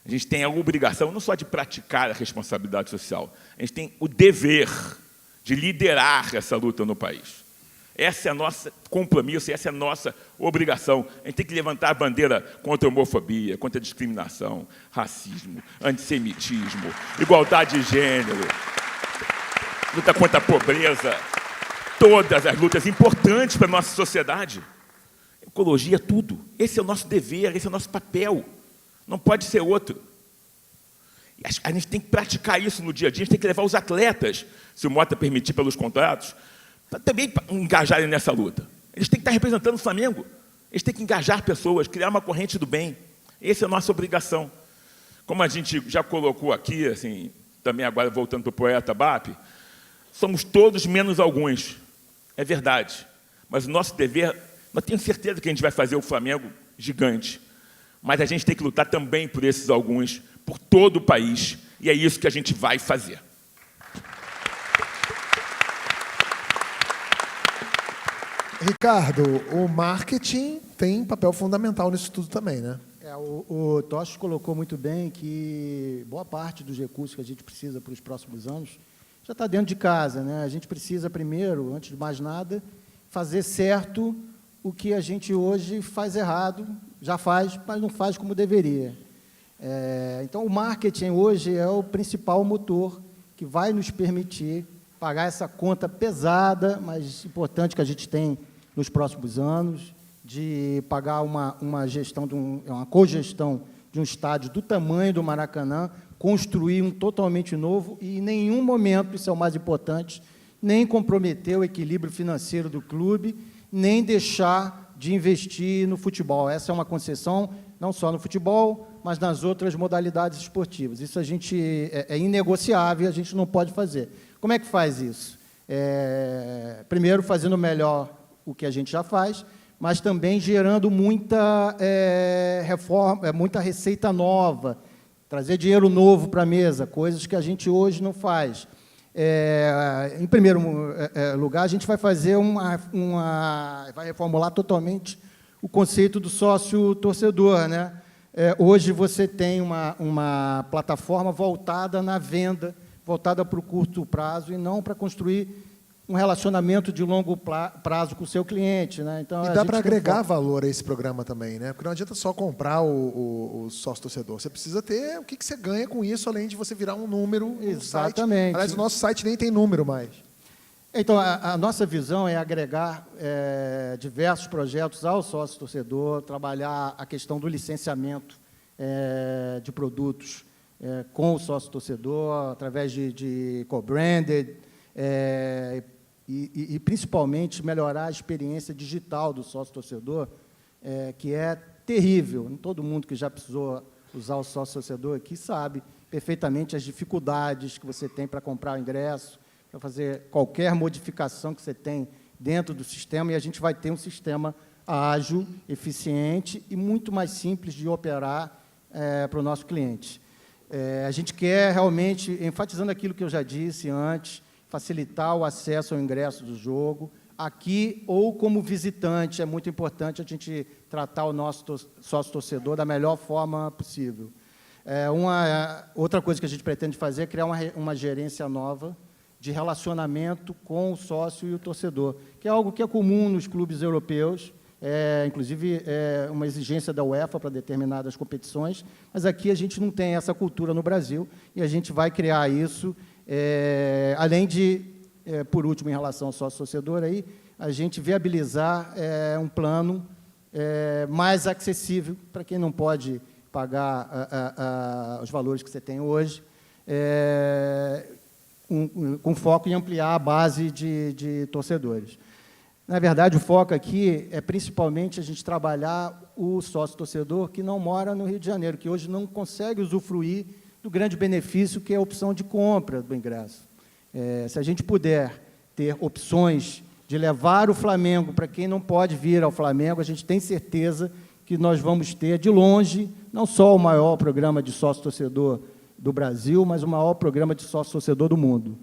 A gente tem a obrigação não só de praticar a responsabilidade social, a gente tem o dever de liderar essa luta no país. Essa é a nossa compromisso, essa é a nossa obrigação. A gente tem que levantar a bandeira contra a homofobia, contra a discriminação, racismo, antissemitismo, igualdade de gênero, luta contra a pobreza, todas as lutas importantes para a nossa sociedade. Ecologia, tudo. Esse é o nosso dever, esse é o nosso papel. Não pode ser outro. E a gente tem que praticar isso no dia a dia, a gente tem que levar os atletas, se o Mota permitir pelos contratos, para também engajarem nessa luta. Eles têm que estar representando o Flamengo. Eles têm que engajar pessoas, criar uma corrente do bem. Essa é a nossa obrigação. Como a gente já colocou aqui, assim, também agora voltando para o poeta BAP, somos todos menos alguns. É verdade. Mas o nosso dever, nós temos certeza que a gente vai fazer o Flamengo gigante. Mas a gente tem que lutar também por esses alguns, por todo o país. E é isso que a gente vai fazer. Ricardo, o marketing tem papel fundamental nisso tudo também, né? O Tocha colocou muito bem que boa parte dos recursos que a gente precisa para os próximos anos já está dentro de casa, né? A gente precisa primeiro, antes de mais nada, fazer certo o que a gente hoje faz errado, já faz, mas não faz como deveria. Então, o marketing hoje é o principal motor que vai nos permitir pagar essa conta pesada, mas importante que a gente tem nos próximos anos, de pagar uma gestão, uma cogestão de um estádio do tamanho do Maracanã, construir um totalmente novo e, em nenhum momento, isso é o mais importante, nem comprometer o equilíbrio financeiro do clube, nem deixar de investir no futebol. Essa é uma concessão, não só no futebol, mas nas outras modalidades esportivas. Isso a gente é inegociável, a gente não pode fazer. Como é que faz isso? Primeiro, fazendo melhor o que a gente já faz, mas também gerando muita reforma, muita receita nova, trazer dinheiro novo para a mesa, coisas que a gente hoje não faz. Em primeiro lugar, a gente vai fazer vai reformular totalmente o conceito do sócio-torcedor, né? Hoje você tem uma plataforma voltada na venda, voltada para o curto prazo e não para construir um relacionamento de longo prazo com o seu cliente, né? Então, e dá para agregar valor a esse programa também, né? Porque não adianta só comprar o sócio-torcedor. Você precisa ter o que você ganha com isso, além de você virar um número. Exatamente. Aliás, o nosso site nem tem número mais. Então, a nossa visão é agregar diversos projetos ao sócio-torcedor, trabalhar a questão do licenciamento de produtos com o sócio-torcedor, através de co-branded, e principalmente melhorar a experiência digital do sócio-torcedor, que é terrível. Todo mundo que já precisou usar o sócio-torcedor aqui sabe perfeitamente as dificuldades que você tem para comprar o ingresso, para fazer qualquer modificação que você tem dentro do sistema, e a gente vai ter um sistema ágil, eficiente e muito mais simples de operar para o nosso cliente. A gente quer realmente, enfatizando aquilo que eu já disse antes, facilitar o acesso ao ingresso do jogo, aqui ou como visitante. É muito importante a gente tratar o nosso sócio-torcedor da melhor forma possível. Outra coisa que a gente pretende fazer é criar uma gerência nova de relacionamento com o sócio e o torcedor, que é algo que é comum nos clubes europeus, inclusive uma exigência da UEFA para determinadas competições, mas aqui a gente não tem essa cultura no Brasil, e a gente vai criar isso, além de, por último, em relação ao sócio-torcedor, aí, a gente viabilizar um plano mais acessível para quem não pode pagar os valores que você tem hoje, com foco em ampliar a base de torcedores. Na verdade, o foco aqui é principalmente a gente trabalhar o sócio-torcedor que não mora no Rio de Janeiro, que hoje não consegue usufruir do grande benefício que é a opção de compra do ingresso. Se a gente puder ter opções de levar o Flamengo para quem não pode vir ao Flamengo, a gente tem certeza que nós vamos ter, de longe, não só o maior programa de sócio-torcedor do Brasil, mas o maior programa de sócio-torcedor do mundo.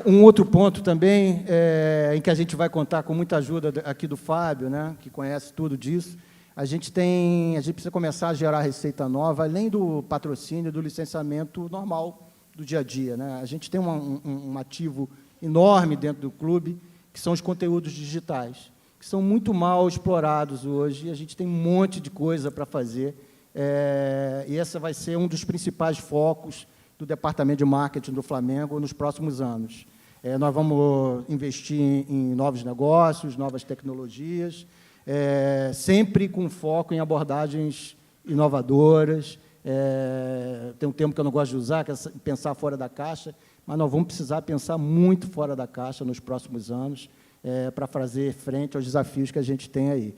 Um outro ponto também, em que a gente vai contar com muita ajuda aqui do Fábio, né, que conhece tudo disso, a gente precisa começar a gerar receita nova, além do patrocínio, do licenciamento normal do dia a dia, né? A gente tem um ativo enorme dentro do clube, que são os conteúdos digitais, que são muito mal explorados hoje, e a gente tem um monte de coisa para fazer, e esse vai ser um dos principais focos do Departamento de Marketing do Flamengo nos próximos anos. Nós vamos investir em novos negócios, novas tecnologias, sempre com foco em abordagens inovadoras. Tem um termo que eu não gosto de usar, que é pensar fora da caixa, mas nós vamos precisar pensar muito fora da caixa nos próximos anos para fazer frente aos desafios que a gente tem aí.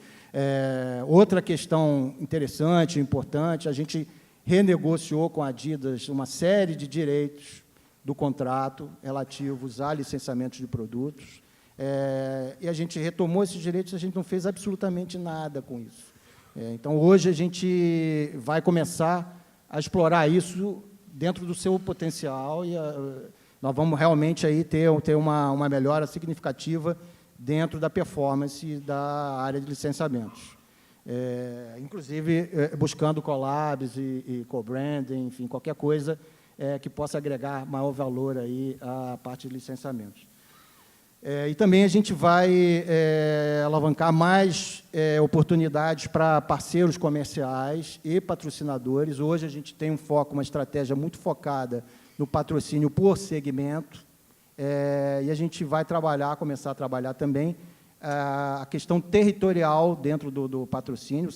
Outra questão interessante, importante, a gente renegociou com a Adidas uma série de direitos do contrato relativos a licenciamentos de produtos, e a gente retomou esses direitos, a gente não fez absolutamente nada com isso. Então, hoje, a gente vai começar a explorar isso dentro do seu potencial, e nós vamos realmente aí ter uma melhora significativa dentro da performance da área de licenciamentos. Inclusive buscando collabs e co-branding, enfim, qualquer coisa que possa agregar maior valor aí à parte de licenciamentos. E também a gente vai alavancar mais oportunidades para parceiros comerciais e patrocinadores. Hoje a gente tem um foco, uma estratégia muito focada no patrocínio por segmento, e a gente vai começar a trabalhar também a questão territorial dentro do patrocínio,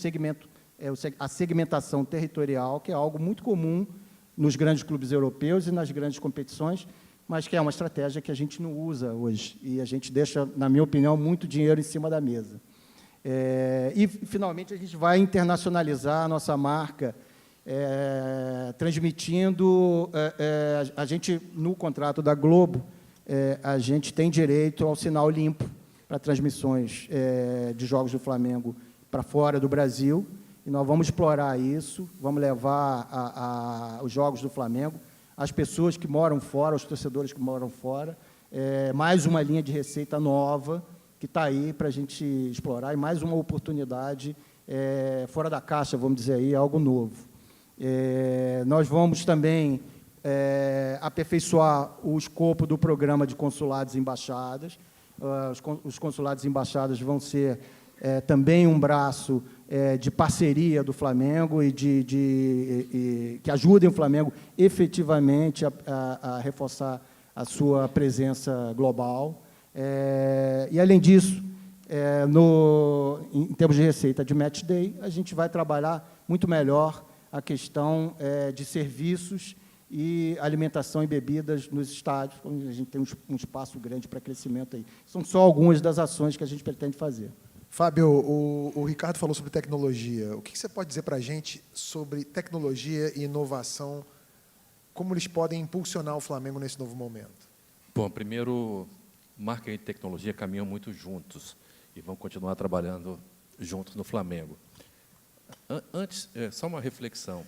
a segmentação territorial, que é algo muito comum nos grandes clubes europeus e nas grandes competições, mas que é uma estratégia que a gente não usa hoje, e a gente deixa, na minha opinião, muito dinheiro em cima da mesa. E, finalmente, a gente vai internacionalizar a nossa marca, transmitindo, a gente, no contrato da Globo, a gente tem direito ao sinal limpo para transmissões de jogos do Flamengo para fora do Brasil, e nós vamos explorar isso, vamos levar os jogos do Flamengo às pessoas que moram fora, aos torcedores que moram fora, mais uma linha de receita nova que está aí para a gente explorar, e mais uma oportunidade fora da caixa, vamos dizer aí, algo novo. Nós vamos também aperfeiçoar o escopo do programa de consulados e embaixadas. Os consulados e embaixadas vão ser também um braço de parceria do Flamengo e que ajudem o Flamengo efetivamente a reforçar a sua presença global. E, além disso, em termos de receita de match day, a gente vai trabalhar muito melhor a questão de serviços e alimentação e bebidas nos estádios, onde a gente tem um espaço grande para crescimento aí. São só algumas das ações que a gente pretende fazer. Fábio, o Ricardo falou sobre tecnologia. O que você pode dizer para a gente sobre tecnologia e inovação, como eles podem impulsionar o Flamengo nesse novo momento? Bom, primeiro, marketing e tecnologia caminham muito juntos e vão continuar trabalhando juntos no Flamengo. Antes, só uma reflexão.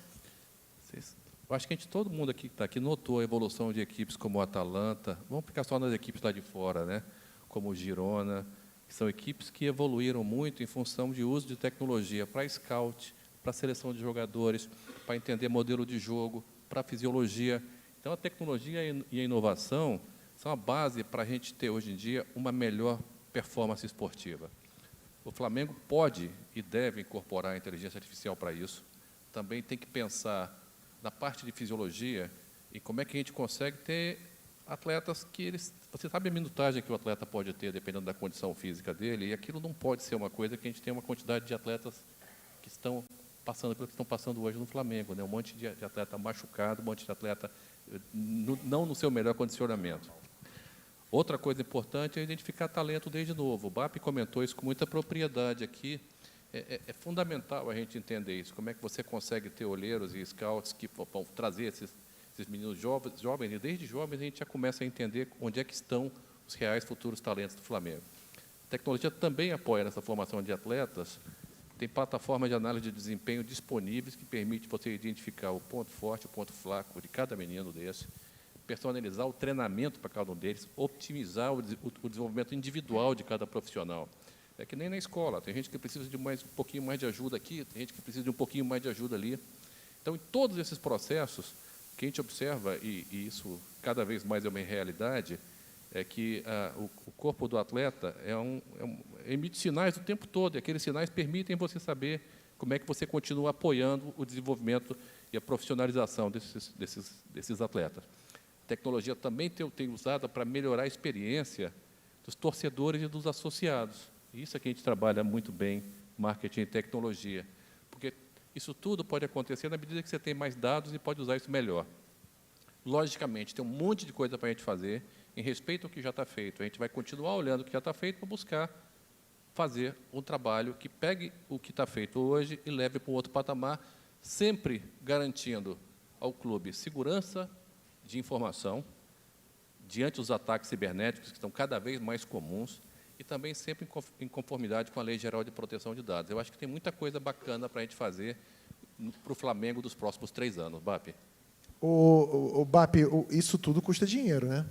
Eu acho que todo mundo aqui que está aqui notou a evolução de equipes como o Atalanta, vamos ficar só nas equipes lá de fora, né? Como o Girona, São equipes que evoluíram muito em função de uso de tecnologia para scout, para seleção de jogadores, para entender modelo de jogo, para fisiologia. Então, a tecnologia e a inovação são a base para a gente ter, hoje em dia, uma melhor performance esportiva. O Flamengo pode e deve incorporar a inteligência artificial para isso. Também tem que pensar na parte de fisiologia e como é que a gente consegue ter atletas que eles... Você sabe a minutagem que o atleta pode ter, dependendo da condição física dele, e aquilo não pode ser uma coisa que a gente tem uma quantidade de atletas que estão passando pelo que estão passando hoje no Flamengo, né? Um monte de atleta machucado, um monte de atleta não no seu melhor condicionamento. Outra coisa importante é identificar talento desde novo. O BAP comentou isso com muita propriedade aqui. É fundamental a gente entender isso. Como é que você consegue ter olheiros e scouts que vão trazer esses meninos jovens, e desde jovens a gente já começa a entender onde é que estão os reais futuros talentos do Flamengo. A tecnologia também apoia nessa formação de atletas. Tem plataformas de análise de desempenho disponíveis que permite você identificar o ponto forte, o ponto fraco de cada menino desse, personalizar o treinamento para cada um deles, optimizar o desenvolvimento individual de cada profissional. É que nem na escola, tem gente que precisa de um pouquinho mais de ajuda aqui, tem gente que precisa de um pouquinho mais de ajuda ali. Então, em todos esses processos, o que a gente observa, e isso cada vez mais é uma realidade, é que o corpo do atleta emite sinais o tempo todo, e aqueles sinais permitem você saber como é que você continua apoiando o desenvolvimento e a profissionalização desses atletas. A tecnologia também tem usada para melhorar a experiência dos torcedores e dos associados. Isso é que a gente trabalha muito bem, marketing e tecnologia, porque isso tudo pode acontecer na medida que você tem mais dados e pode usar isso melhor. Logicamente, tem um monte de coisa para a gente fazer, em respeito ao que já está feito. A gente vai continuar olhando o que já está feito para buscar fazer um trabalho que pegue o que está feito hoje e leve para um outro patamar, sempre garantindo ao clube segurança de informação, diante dos ataques cibernéticos, que estão cada vez mais comuns, e também sempre em conformidade com a Lei Geral de Proteção de Dados. Eu acho que tem muita coisa bacana para a gente fazer para o Flamengo dos próximos 3 anos. BAP. BAP, isso tudo custa dinheiro, né?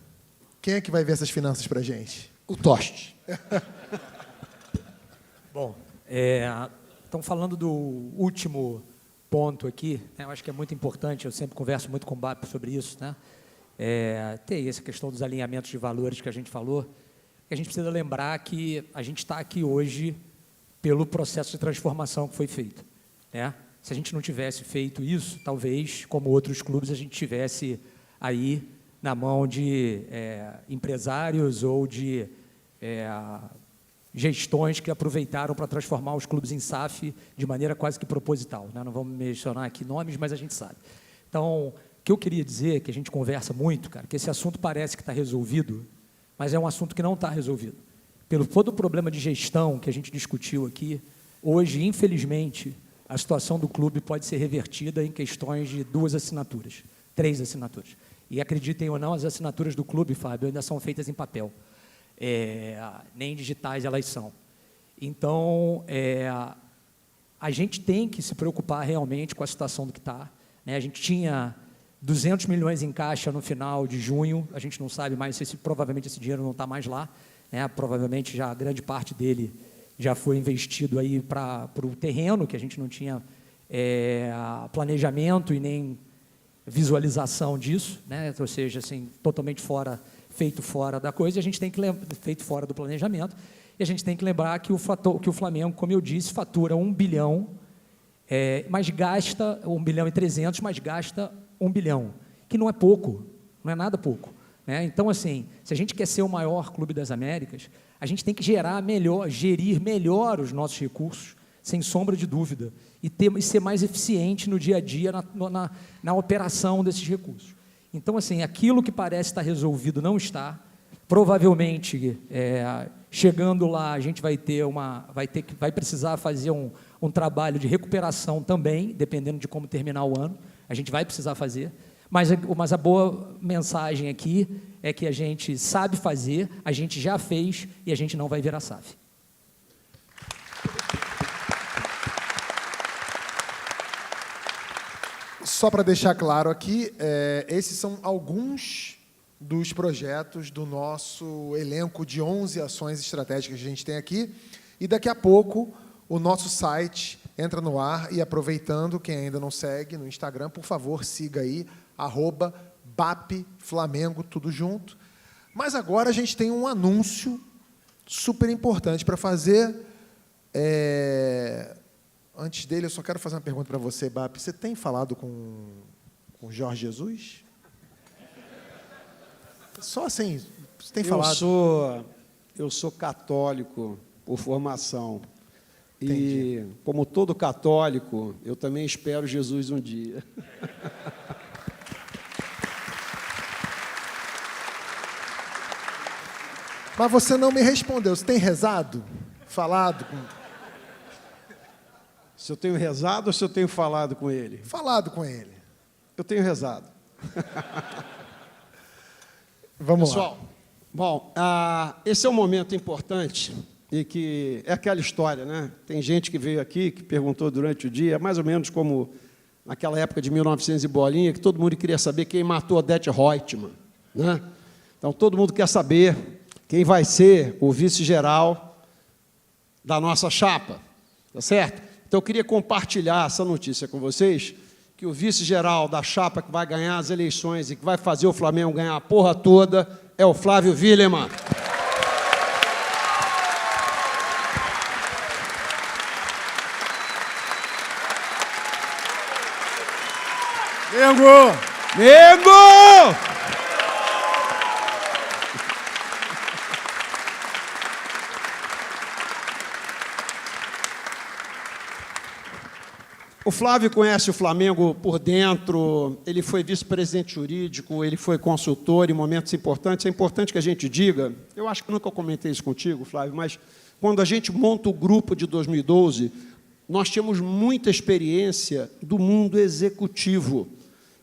Quem é que vai ver essas finanças para a gente? O Toste. Bom, estão falando do último ponto aqui, né? Eu acho que é muito importante, eu sempre converso muito com o BAP sobre isso, né? Tem essa questão dos alinhamentos de valores que a gente falou. A gente precisa lembrar que a gente está aqui hoje pelo processo de transformação que foi feito, né? Se a gente não tivesse feito isso, talvez, como outros clubes, a gente tivesse aí na mão de empresários ou de gestões que aproveitaram para transformar os clubes em SAF de maneira quase que proposital, né? Não vamos mencionar aqui nomes, mas a gente sabe. Então, o que eu queria dizer, é que a gente conversa muito, cara, que esse assunto parece que está resolvido, mas é um assunto que não está resolvido. Pelo todo o problema de gestão que a gente discutiu aqui, hoje, infelizmente, a situação do clube pode ser revertida em questões de 2 assinaturas, 3 assinaturas. E acreditem ou não, as assinaturas do clube, Fábio, ainda são feitas em papel. Nem digitais elas são. Então, a gente tem que se preocupar realmente com a situação do que está, né? A gente tinha 200 milhões em caixa no final de junho, a gente não sabe mais se provavelmente esse dinheiro não está mais lá, né? Provavelmente já a grande parte dele já foi investido aí para o terreno, que a gente não tinha planejamento e nem visualização disso, né? Ou seja, assim, totalmente feito fora da coisa, e a gente tem que feito fora do planejamento, e a gente tem que lembrar que o Flamengo, como eu disse, fatura 1 bilhão, mas gasta 1 bilhão e 300, mas gasta 1 bilhão, que não é pouco, não é nada pouco, né? Então, assim, se a gente quer ser o maior clube das Américas, a gente tem que gerir melhor os recursos, sem sombra de dúvida, e ser mais eficiente no dia a dia na operação desses recursos. Então, assim, aquilo que parece estar resolvido não está. Provavelmente, chegando lá, a gente vai precisar fazer um trabalho de recuperação também, dependendo de como terminar o ano. A gente vai precisar fazer. Mas a boa mensagem aqui é que a gente sabe fazer, a gente já fez e a gente não vai virar SAF. Só para deixar claro aqui, esses são alguns dos projetos do nosso elenco de 11 ações estratégicas que a gente tem aqui. E daqui a pouco o nosso site entra no ar e, aproveitando, quem ainda não segue no Instagram, por favor, siga aí, @BapFlamengo, tudo junto. Mas agora a gente tem um anúncio super importante para fazer. Antes dele, eu só quero fazer uma pergunta para você, Bap. Você tem falado com o Jorge Jesus? Só assim, você tem falado? Eu sou católico por formação. Entendi. E, como todo católico, eu também espero Jesus um dia. Mas você não me respondeu. Você tem rezado? Falado com... Se eu tenho rezado ou se eu tenho falado com ele? Falado com ele. Eu tenho rezado. Vamos Pessoal, lá. Bom, esse é um momento importante e que é aquela história, né? Tem gente que veio aqui, que perguntou durante o dia, mais ou menos como naquela época de 1900 e bolinha, que todo mundo queria saber quem matou Odete Reutemann, né? Então, todo mundo quer saber quem vai ser o vice-geral da nossa chapa, tá certo? Então, eu queria compartilhar essa notícia com vocês, que o vice-geral da chapa que vai ganhar as eleições e que vai fazer o Flamengo ganhar a porra toda é o Flávio Willemann. Mengo! Mengo! O Flávio conhece o Flamengo por dentro, ele foi vice-presidente jurídico, ele foi consultor em momentos importantes. É importante que a gente diga, eu acho que nunca comentei isso contigo, Flávio, mas quando a gente monta o grupo de 2012, nós tínhamos muita experiência do mundo executivo.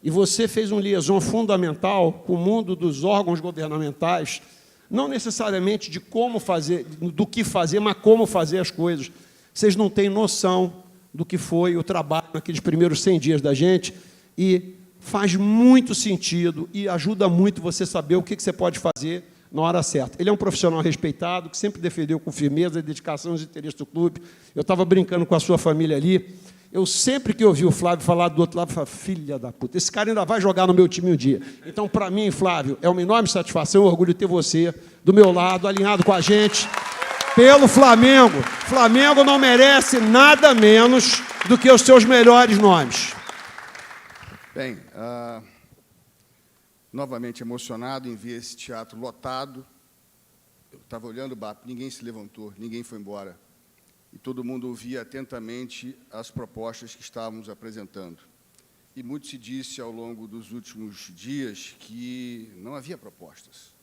E você fez um liaison fundamental com o mundo dos órgãos governamentais, não necessariamente de como fazer, do que fazer, mas como fazer as coisas. Vocês não têm noção do que foi o trabalho naqueles primeiros 100 dias da gente, e faz muito sentido e ajuda muito você saber o que você pode fazer na hora certa. Ele é um profissional respeitado, que sempre defendeu com firmeza e dedicação os interesses do clube. Eu estava brincando com a sua família ali, eu sempre que ouvi o Flávio falar do outro lado, eu falava, filha da puta, esse cara ainda vai jogar no meu time um dia. Então, para mim, Flávio, é uma enorme satisfação, um orgulho ter você do meu lado, alinhado com a gente, pelo Flamengo. Flamengo não merece nada menos do que os seus melhores nomes. Bem, novamente emocionado em ver esse teatro lotado. Eu estava olhando o BAP, ninguém se levantou, ninguém foi embora. E todo mundo ouvia atentamente as propostas que estávamos apresentando. E muito se disse ao longo dos últimos dias que não havia propostas.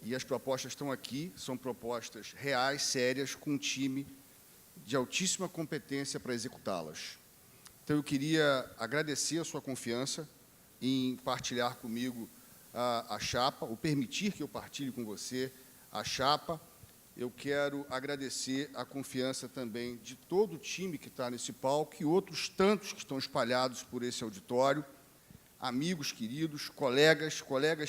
E as propostas estão aqui, são propostas reais, sérias, com um time de altíssima competência para executá-las. Então, eu queria agradecer a sua confiança em partilhar comigo a chapa, ou permitir que eu partilhe com você a chapa. Eu quero agradecer a confiança também de todo o time que está nesse palco e outros tantos que estão espalhados por esse auditório, amigos queridos, colegas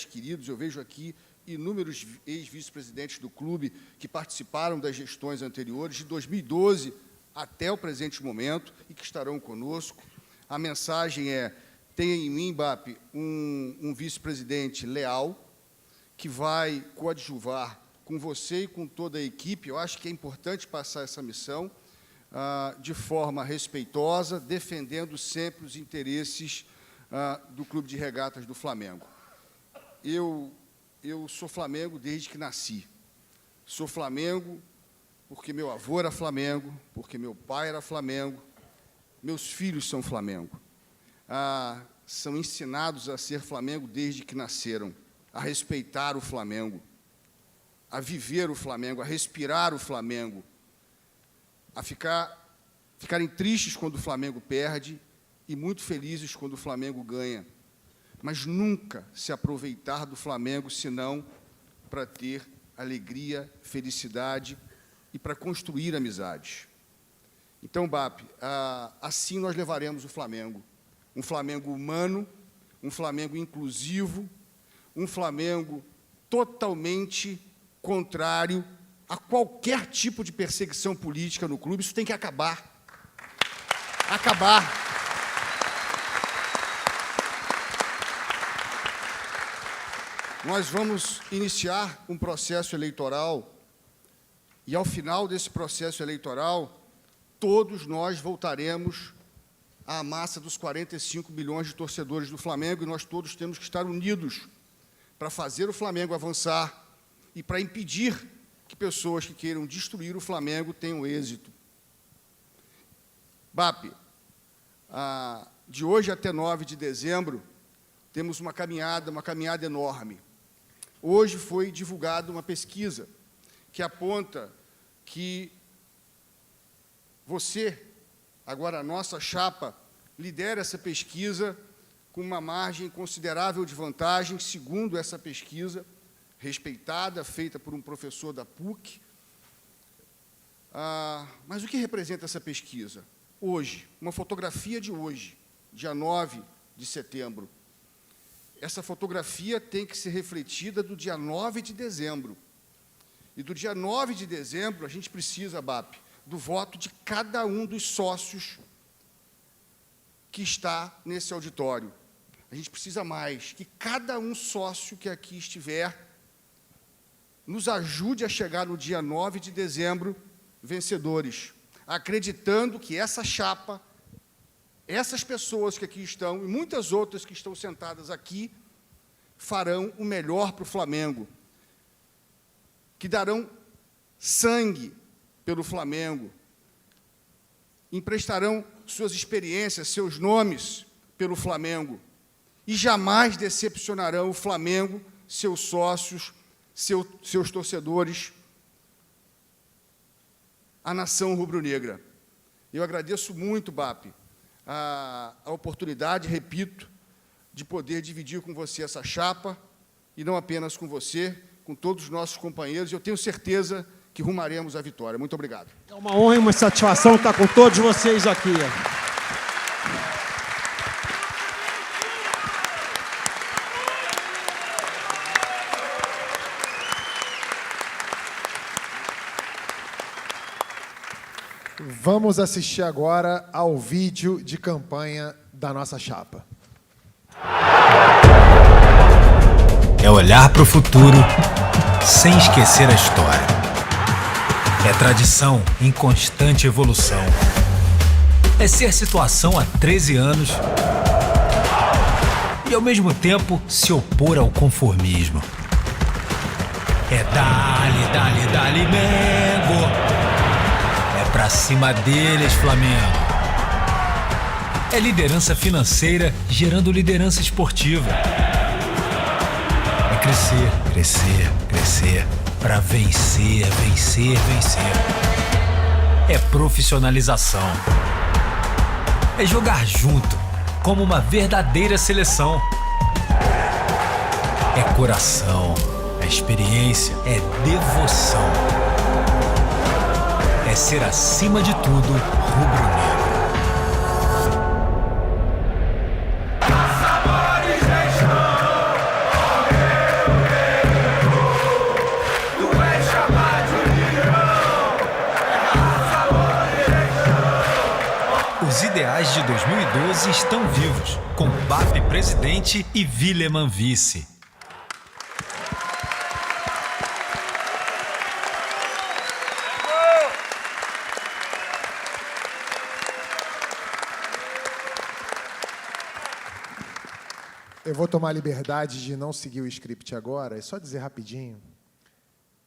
queridos. Eu vejo aqui inúmeros ex-vice-presidentes do clube que participaram das gestões anteriores, de 2012 até o presente momento, e que estarão conosco. A mensagem é: tenha em mim, BAP, um vice-presidente leal, que vai coadjuvar com você e com toda a equipe. Eu acho que é importante passar essa missão de forma respeitosa, defendendo sempre os interesses do Clube de Regatas do Flamengo. Eu sou Flamengo desde que nasci. Sou Flamengo porque meu avô era Flamengo, porque meu pai era Flamengo, meus filhos são Flamengo. São ensinados a ser Flamengo desde que nasceram, a respeitar o Flamengo, a viver o Flamengo, a respirar o Flamengo, a ficarem tristes quando o Flamengo perde e muito felizes quando o Flamengo ganha, mas nunca se aproveitar do Flamengo senão para ter alegria, felicidade e para construir amizades. Então, BAP, assim nós levaremos o Flamengo, um Flamengo humano, um Flamengo inclusivo, um Flamengo totalmente contrário a qualquer tipo de perseguição política no clube. Isso tem que acabar. Acabar. Nós vamos iniciar um processo eleitoral e, ao final desse processo eleitoral, todos nós voltaremos à massa dos 45 milhões de torcedores do Flamengo e nós todos temos que estar unidos para fazer o Flamengo avançar e para impedir que pessoas que queiram destruir o Flamengo tenham êxito. BAP, de hoje até 9 de dezembro, temos uma caminhada enorme. Hoje foi divulgada uma pesquisa que aponta que você, agora a nossa chapa, lidera essa pesquisa com uma margem considerável de vantagem, segundo essa pesquisa, respeitada, feita por um professor da PUC. Mas o que representa essa pesquisa? Hoje, uma fotografia de hoje, dia 9 de setembro. Essa fotografia tem que ser refletida do dia 9 de dezembro. E do dia 9 de dezembro, a gente precisa, BAP, do voto de cada um dos sócios que está nesse auditório. A gente precisa mais, que cada um sócio que aqui estiver nos ajude a chegar no dia 9 de dezembro vencedores, acreditando que essa chapa, essas pessoas que aqui estão e muitas outras que estão sentadas aqui farão o melhor para o Flamengo, que darão sangue pelo Flamengo, emprestarão suas experiências, seus nomes pelo Flamengo e jamais decepcionarão o Flamengo, seus sócios, seus torcedores, a nação rubro-negra. Eu agradeço muito, BAP, a oportunidade, repito, de poder dividir com você essa chapa, e não apenas com você, com todos os nossos companheiros, e eu tenho certeza que rumaremos à vitória. Muito obrigado. É uma honra e uma satisfação estar com todos vocês aqui. Vamos assistir agora ao vídeo de campanha da nossa chapa. É olhar para o futuro sem esquecer a história. É tradição em constante evolução. É ser situação há 13 anos e, ao mesmo tempo, se opor ao conformismo. É dali, Mengo! É pra cima deles, Flamengo! É liderança financeira gerando liderança esportiva. É crescer, para vencer. É profissionalização. É jogar junto, como uma verdadeira seleção. É coração, é experiência, é devoção. É ser, acima de tudo, rubro-negro. Os ideais de 2012 estão vivos, com BAP presidente e Wileman vice. Eu vou tomar a liberdade de não seguir o script agora, é só dizer rapidinho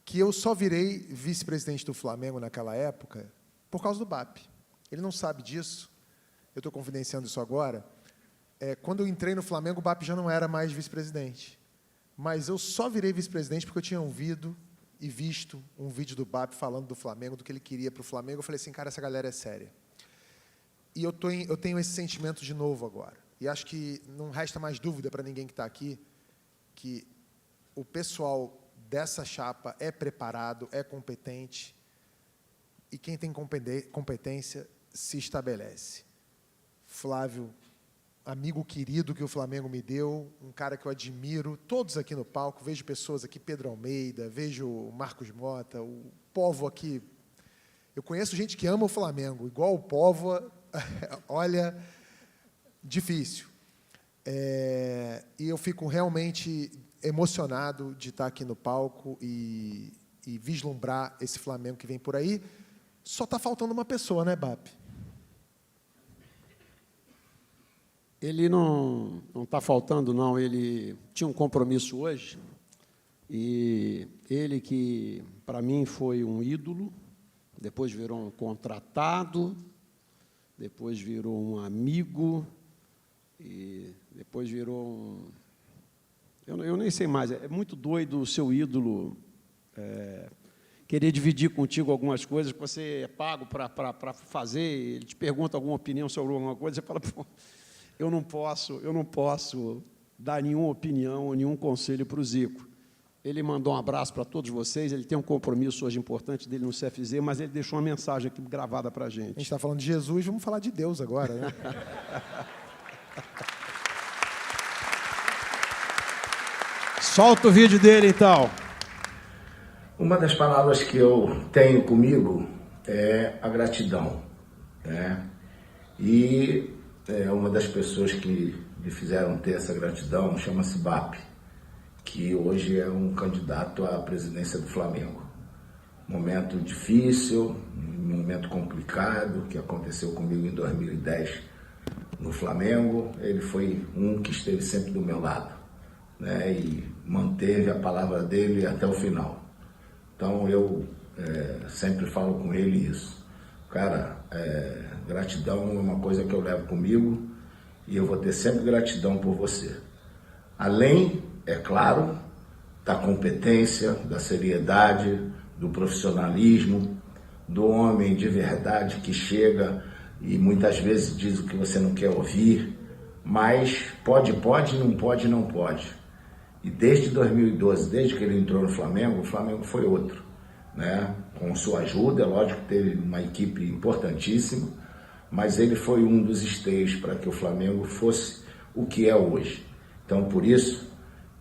que eu só virei vice-presidente do Flamengo naquela época por causa do BAP. Ele não sabe disso, eu estou confidenciando isso agora. Quando eu entrei no Flamengo, o BAP já não era mais vice-presidente. Mas eu só virei vice-presidente porque eu tinha ouvido e visto um vídeo do BAP falando do Flamengo, do que ele queria para o Flamengo. Eu falei assim, cara, essa galera é séria. E eu tenho esse sentimento de novo agora. E acho que não resta mais dúvida para ninguém que está aqui que o pessoal dessa chapa é preparado, é competente, e quem tem competência se estabelece. Flávio amigo querido que o Flamengo me deu, um cara que eu admiro, todos aqui no palco, vejo pessoas aqui, Pedro Almeida, vejo o Marcos Mota, o Povo aqui. Eu conheço gente que ama o Flamengo, igual o Povo, olha, difícil. E eu fico realmente emocionado de estar aqui no palco e vislumbrar esse Flamengo que vem por aí. Só está faltando uma pessoa, né, Bap? Ele não está faltando, não. Ele tinha um compromisso hoje, e ele que, para mim, foi um ídolo, depois virou um contratado, depois virou um amigo, e depois virou um... Eu nem sei mais, é muito doido o seu ídolo querer dividir contigo algumas coisas que você é pago para fazer, ele te pergunta alguma opinião sobre alguma coisa, você fala, pô, eu não posso dar nenhuma opinião, nenhum conselho para o Zico. Ele mandou um abraço para todos vocês, ele tem um compromisso hoje importante dele no CFZ, mas ele deixou uma mensagem aqui gravada para a gente. A gente está falando de Jesus, vamos falar de Deus agora, né? Solta o vídeo dele, então. Uma das palavras que eu tenho comigo é a gratidão, né? E uma das pessoas que me fizeram ter essa gratidão chama-se Bap, que hoje é um candidato à presidência do Flamengo. Momento difícil, um momento complicado, que aconteceu comigo em 2010 no Flamengo. Ele foi um que esteve sempre do meu lado, né? E manteve a palavra dele até o final. Então, eu sempre falo com ele isso. Cara, gratidão é uma coisa que eu levo comigo e eu vou ter sempre gratidão por você. Além, é claro, da competência, da seriedade, do profissionalismo, do homem de verdade que chega e muitas vezes diz o que você não quer ouvir, mas pode, não pode. E desde 2012, desde que ele entrou no Flamengo, o Flamengo foi outro, né? Com sua ajuda, é lógico que teve uma equipe importantíssima, mas ele foi um dos esteios para que o Flamengo fosse o que é hoje. Então, por isso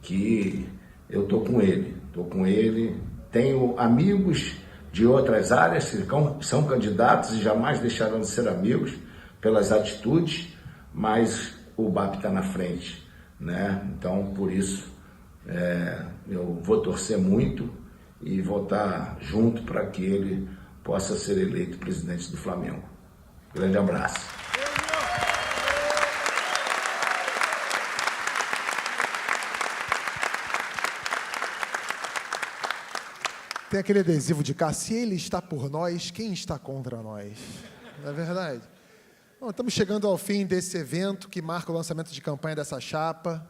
que eu estou com ele, tenho amigos de outras áreas que são candidatos e jamais deixarão de ser amigos pelas atitudes, mas o Bap está na frente, né? Então, por isso, eu vou torcer muito e vou estar junto para que ele possa ser eleito presidente do Flamengo. Grande abraço. Tem aquele adesivo de cá, se ele está por nós, quem está contra nós? Não é verdade? Bom, estamos chegando ao fim desse evento que marca o lançamento de campanha dessa chapa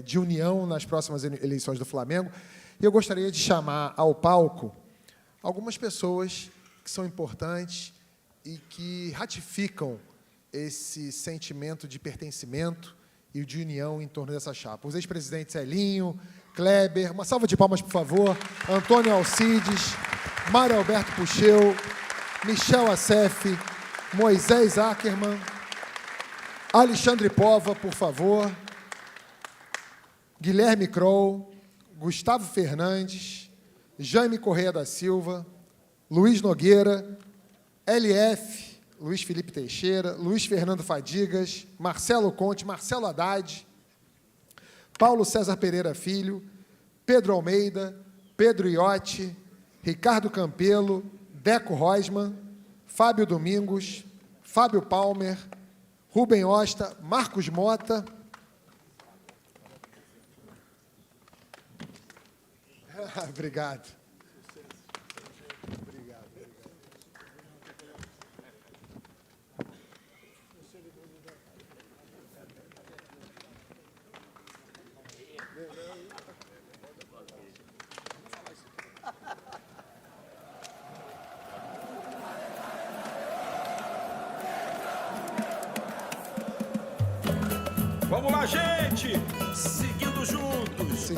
de união nas próximas eleições do Flamengo. E eu gostaria de chamar ao palco algumas pessoas que são importantes e que ratificam esse sentimento de pertencimento e de união em torno dessa chapa. Os ex-presidentes Elinho, Kleber, uma salva de palmas, por favor, Antônio Alcides, Mário Alberto Pucheu, Michel Assef, Moisés Ackerman, Alexandre Pova, por favor, Guilherme Kroll, Gustavo Fernandes, Jaime Correia da Silva, Luiz Nogueira, LF, Luiz Felipe Teixeira, Luiz Fernando Fadigas, Marcelo Conte, Marcelo Haddad, Paulo César Pereira Filho, Pedro Almeida, Pedro Iotti, Ricardo Campelo, Deco Rosman, Fábio Domingos, Fábio Palmer, Rubem Osta, Marcos Mota, obrigado. Vamos lá, gente! Seguindo juntos. Sim.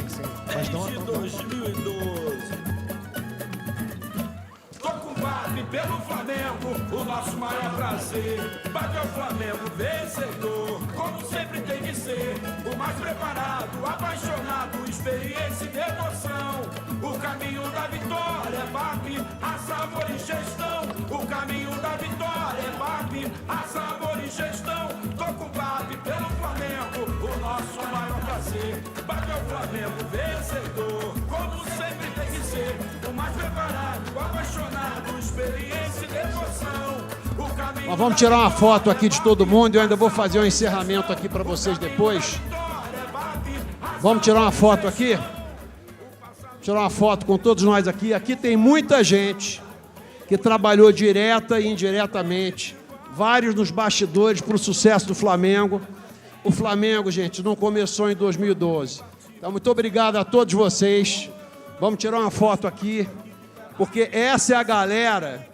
Mas desde 2012. Tô com BAP pelo Flamengo, o nosso maior prazer. BAP é o Flamengo vencedor, como sempre tem que ser. O mais preparado, apaixonado, experiência e devoção. O caminho da vitória é BAP, a sabor e gestão. O caminho da vitória é BAP, a sabor e gestão. Tô com BAP pelo Flamengo, o nosso maior prazer. BAP é o Flamengo vencedor, como sempre tem que ser. O mais preparado, apaixonado, experiência e devoção. O caminho. Nós vamos tirar uma foto aqui de todo mundo. Eu ainda vou fazer um encerramento aqui para vocês depois. Vamos tirar uma foto aqui? Tirar uma foto com todos nós aqui. Aqui tem muita gente que trabalhou direta e indiretamente, vários nos bastidores para o sucesso do Flamengo. O Flamengo, gente, não começou em 2012. Então, muito obrigado a todos vocês. Vamos tirar uma foto aqui, porque essa é a galera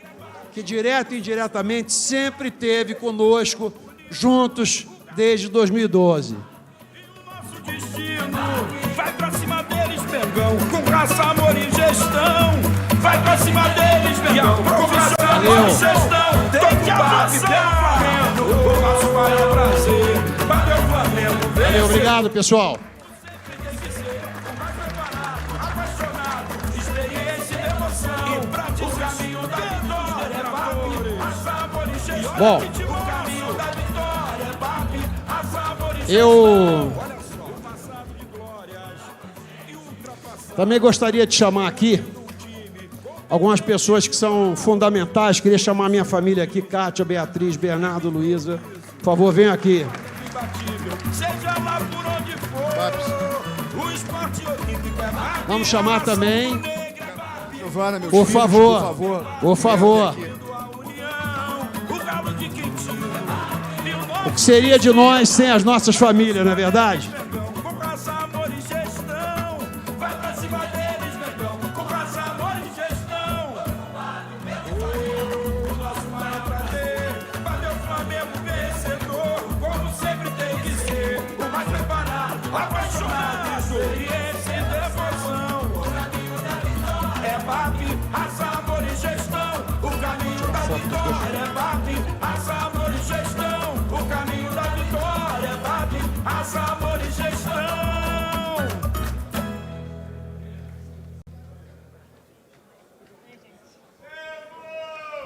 que, direto e indiretamente, sempre esteve conosco, juntos, desde 2012. Vai pra cima deles, Mengão, com raça, amor e gestão. Vai pra cima deles, Mengão, com raça, amor e gestão. Tem que avançar, Flamengo, o nosso maior prazer. Valeu, Flamengo. Valeu, obrigado, pessoal. Bom, eu também gostaria de chamar aqui algumas pessoas que são fundamentais. Queria chamar a minha família aqui, Kátia, Beatriz, Bernardo, Luísa. Por favor, venham aqui. Vamos chamar também. Por favor, por favor. O que seria de nós sem as nossas famílias, não é verdade?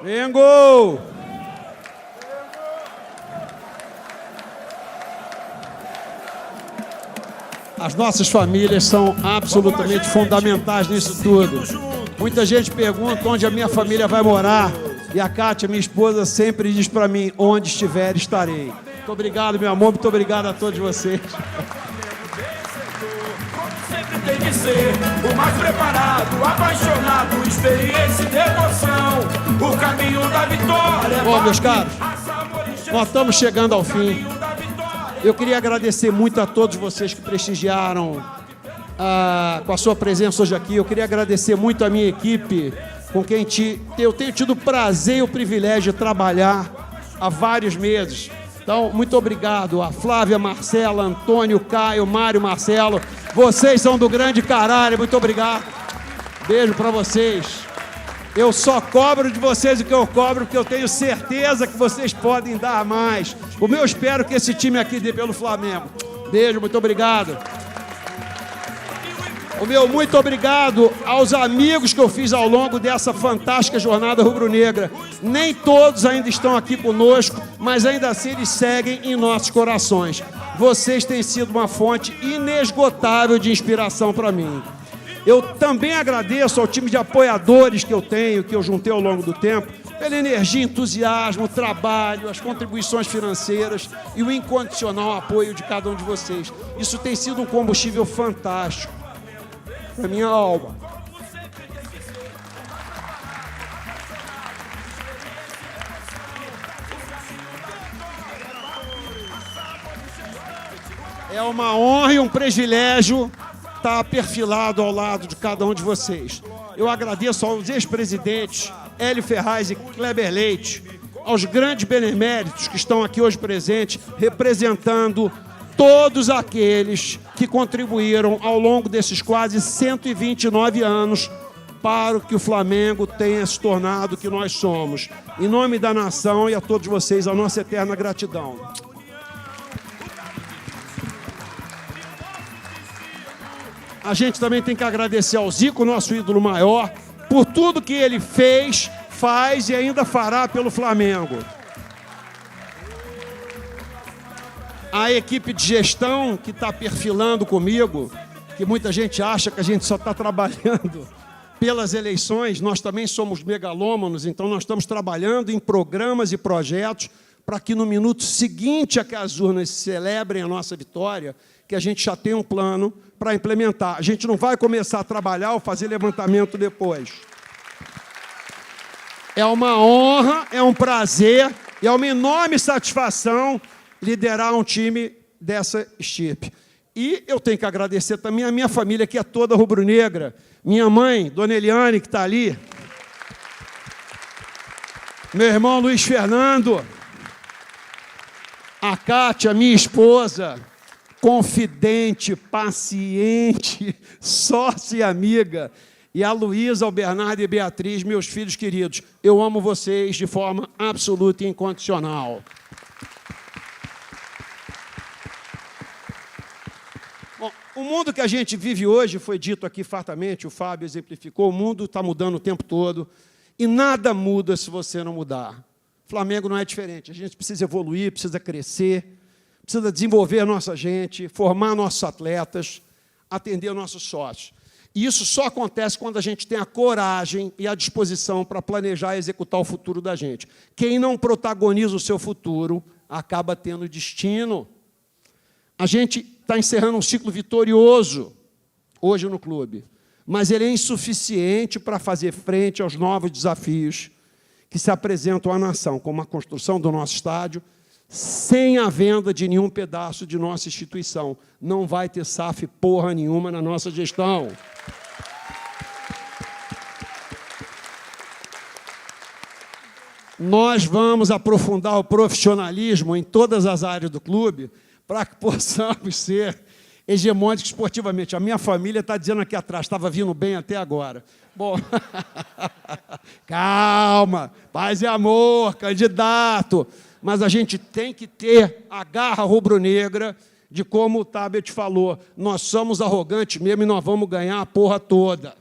Mengo! As nossas famílias são absolutamente fundamentais nisso tudo. Muita gente pergunta onde a minha família vai morar. E a Kátia, minha esposa, sempre diz para mim, onde estiver, estarei. Muito obrigado, meu amor. Muito obrigado a todos vocês. Tem que ser o mais preparado, apaixonado, experiência e devoção. O caminho da vitória. Bom, meus caros, nós estamos chegando ao fim. Eu queria agradecer muito a todos vocês que prestigiaram com a sua presença hoje aqui. Eu queria agradecer muito a minha equipe, com quem eu tenho tido o prazer e o privilégio de trabalhar há vários meses. Então, muito obrigado a Flávia, Marcela, Antônio, Caio, Mário, Marcelo. Vocês são do grande caralho, muito obrigado. Beijo pra vocês. Eu só cobro de vocês o que eu cobro, porque eu tenho certeza que vocês podem dar mais. Como eu espero que esse time aqui dê pelo Flamengo. Beijo, muito obrigado. O meu muito obrigado aos amigos que eu fiz ao longo dessa fantástica jornada rubro-negra. Nem todos ainda estão aqui conosco, mas ainda assim eles seguem em nossos corações. Vocês têm sido uma fonte inesgotável de inspiração para mim. Eu também agradeço ao time de apoiadores que eu tenho, que eu juntei ao longo do tempo, pela energia, entusiasmo, trabalho, as contribuições financeiras e o incondicional apoio de cada um de vocês. Isso tem sido um combustível fantástico para minha alma. É uma honra e um privilégio estar perfilado ao lado de cada um de vocês. Eu agradeço aos ex-presidentes Hélio Ferraz e Kleber Leite, aos grandes beneméritos que estão aqui hoje presentes, representando todos aqueles que contribuíram ao longo desses quase 129 anos para que o Flamengo tenha se tornado o que nós somos. Em nome da nação e a todos vocês, a nossa eterna gratidão. A gente também tem que agradecer ao Zico, nosso ídolo maior, por tudo que ele fez, faz e ainda fará pelo Flamengo. A equipe de gestão que está perfilando comigo, que muita gente acha que a gente só está trabalhando pelas eleições, nós também somos megalômanos, então nós estamos trabalhando em programas e projetos para que no minuto seguinte a que as urnas celebrem a nossa vitória, que a gente já tenha um plano para implementar. A gente não vai começar a trabalhar ou fazer levantamento depois. É uma honra, é um prazer e é uma enorme satisfação liderar um time dessa estirpe. E eu tenho que agradecer também a minha família, que é toda rubro-negra. Minha mãe, Dona Eliane, que está ali. Meu irmão Luiz Fernando. A Cátia, minha esposa, confidente, paciente, sócia e amiga. E a Luísa, o Bernardo e a Beatriz, meus filhos queridos. Eu amo vocês de forma absoluta e incondicional. Bom, o mundo que a gente vive hoje, foi dito aqui fartamente, o Fábio exemplificou, o mundo está mudando o tempo todo e nada muda se você não mudar. O Flamengo não é diferente, a gente precisa evoluir, precisa crescer, precisa desenvolver a nossa gente, formar nossos atletas, atender nossos sócios. E isso só acontece quando a gente tem a coragem e a disposição para planejar e executar o futuro da gente. Quem não protagoniza o seu futuro acaba tendo destino. A gente está encerrando um ciclo vitorioso hoje no clube, mas ele é insuficiente para fazer frente aos novos desafios que se apresentam à nação, como a construção do nosso estádio, sem a venda de nenhum pedaço de nossa instituição. Não vai ter SAF porra nenhuma na nossa gestão. Nós vamos aprofundar o profissionalismo em todas as áreas do clube para que possamos ser hegemônicos esportivamente. A minha família está dizendo aqui atrás, estava vindo bem até agora. Bom, calma, paz e amor, candidato. Mas a gente tem que ter a garra rubro-negra de como o Tabet falou, nós somos arrogantes mesmo e nós vamos ganhar a porra toda.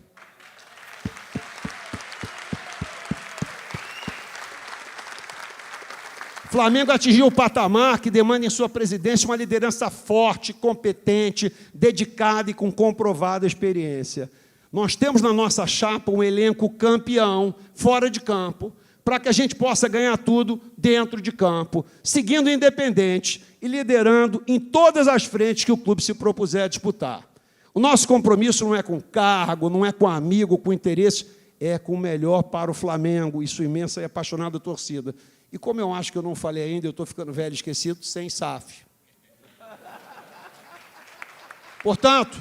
Flamengo atingiu o patamar que demanda em sua presidência uma liderança forte, competente, dedicada e com comprovada experiência. Nós temos na nossa chapa um elenco campeão, fora de campo, para que a gente possa ganhar tudo dentro de campo, seguindo independente e liderando em todas as frentes que o clube se propuser a disputar. O nosso compromisso não é com cargo, não é com amigo, com interesse, é com o melhor para o Flamengo e sua imensa e apaixonada torcida. E como eu acho que eu não falei ainda, eu estou ficando velho e esquecido, sem SAF. Portanto,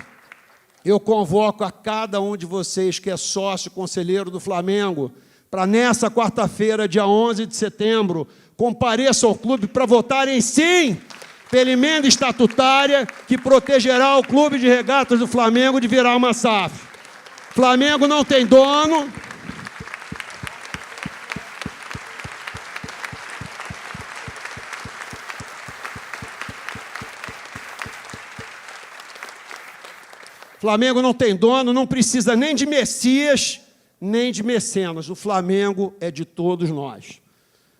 eu convoco a cada um de vocês que é sócio conselheiro do Flamengo para, nessa quarta-feira, dia 11 de setembro, compareça ao clube para votarem sim pela emenda estatutária que protegerá o clube de regatas do Flamengo de virar uma SAF. Flamengo não tem dono. Flamengo não tem dono, não precisa nem de Messias, nem de mecenas. O Flamengo é de todos nós.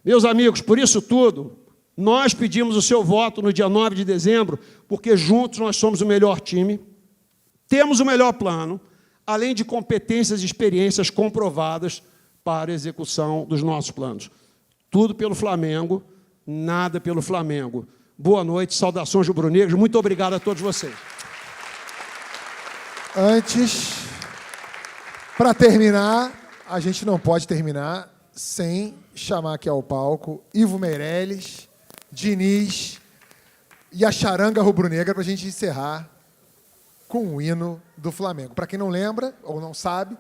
Meus amigos, por isso tudo, nós pedimos o seu voto no dia 9 de dezembro, porque juntos nós somos o melhor time, temos o melhor plano, além de competências e experiências comprovadas para a execução dos nossos planos. Tudo pelo Flamengo, nada pelo Flamengo. Boa noite, saudações rubro-negras, muito obrigado a todos vocês. Antes, para terminar, a gente não pode terminar sem chamar aqui ao palco Ivo Meirelles, Diniz e a charanga rubro-negra para a gente encerrar com o hino do Flamengo. Para quem não lembra ou não sabe,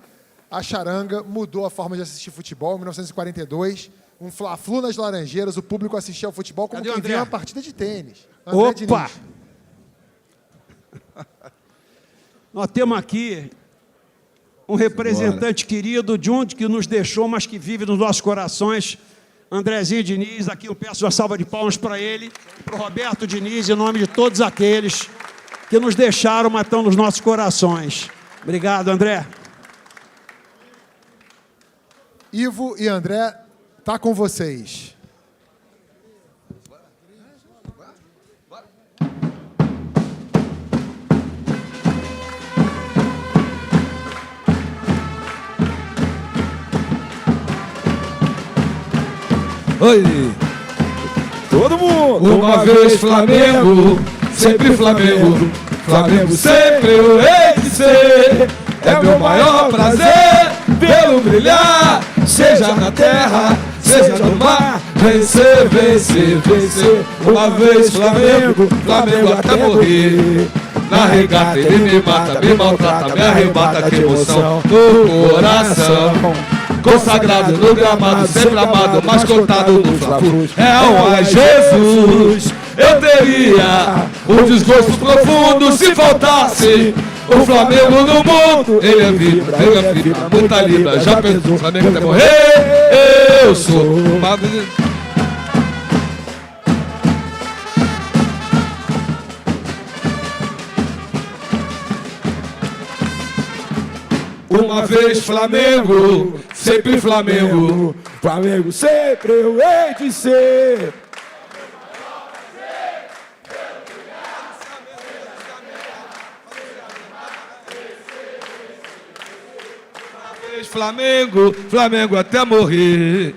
a charanga mudou a forma de assistir futebol. Em 1942, um Fla-Flu nas Laranjeiras, o público assistia ao futebol como quem via uma partida de tênis. André Opa! Diniz. Nós temos aqui um representante querido de onde que nos deixou, mas que vive nos nossos corações, Andrezinho Diniz. Aqui eu peço uma salva de palmas para ele, para o Roberto Diniz, em nome de todos aqueles que nos deixaram, mas estão nos nossos corações. Obrigado, André. Ivo e André, tá com vocês. Oi! Todo mundo! Uma vez Flamengo, sempre Flamengo. Flamengo sempre eu hei de ser. É meu maior prazer vê-lo brilhar, seja na terra, seja no mar. Vencer, vencer, vencer. Uma vez Flamengo, Flamengo até morrer. Na regata ele me mata, me maltrata, me arrebata, que emoção no coração. Consagrado no gramado, sempre amado, mas cortado no Fla-Flu. É um ai Jesus, eu teria um desgosto profundo se faltasse o Flamengo no mundo. Ele é vibra, muita libra, já pensou o Flamengo até morrer. Eu sou uma... Uma vez Flamengo, sempre Flamengo. Flamengo sempre eu hei de ser. Uma vez Flamengo, Flamengo até morrer.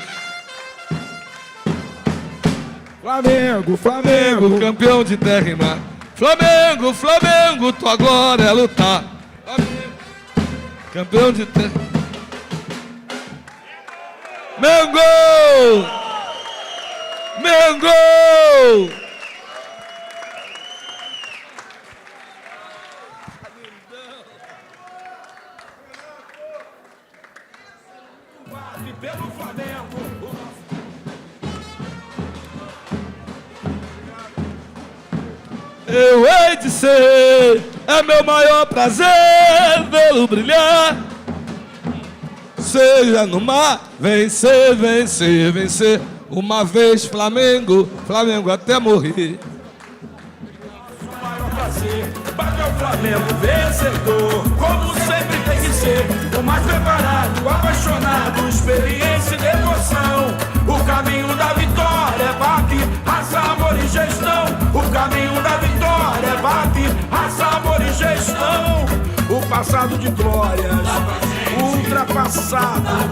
Flamengo, Flamengo, campeão de terra e mar. Flamengo, Flamengo, tua glória é lutar. Flamengo. Campeão de terra. Mengo! Mengo! Pelo Flamengo. Eu hei de ser, é meu maior prazer vê-lo brilhar. Seja no mar, vencer, vencer, vencer. Uma vez Flamengo, Flamengo até morrer. O maior prazer, bate ao Flamengo vencedor, como sempre tem que ser. O mais preparado, apaixonado, experiência e devoção. O caminho da vitória é bate, raça, amor e gestão. O caminho da vitória é bate, raça, amor e gestão. O passado de glórias, ultrapassado.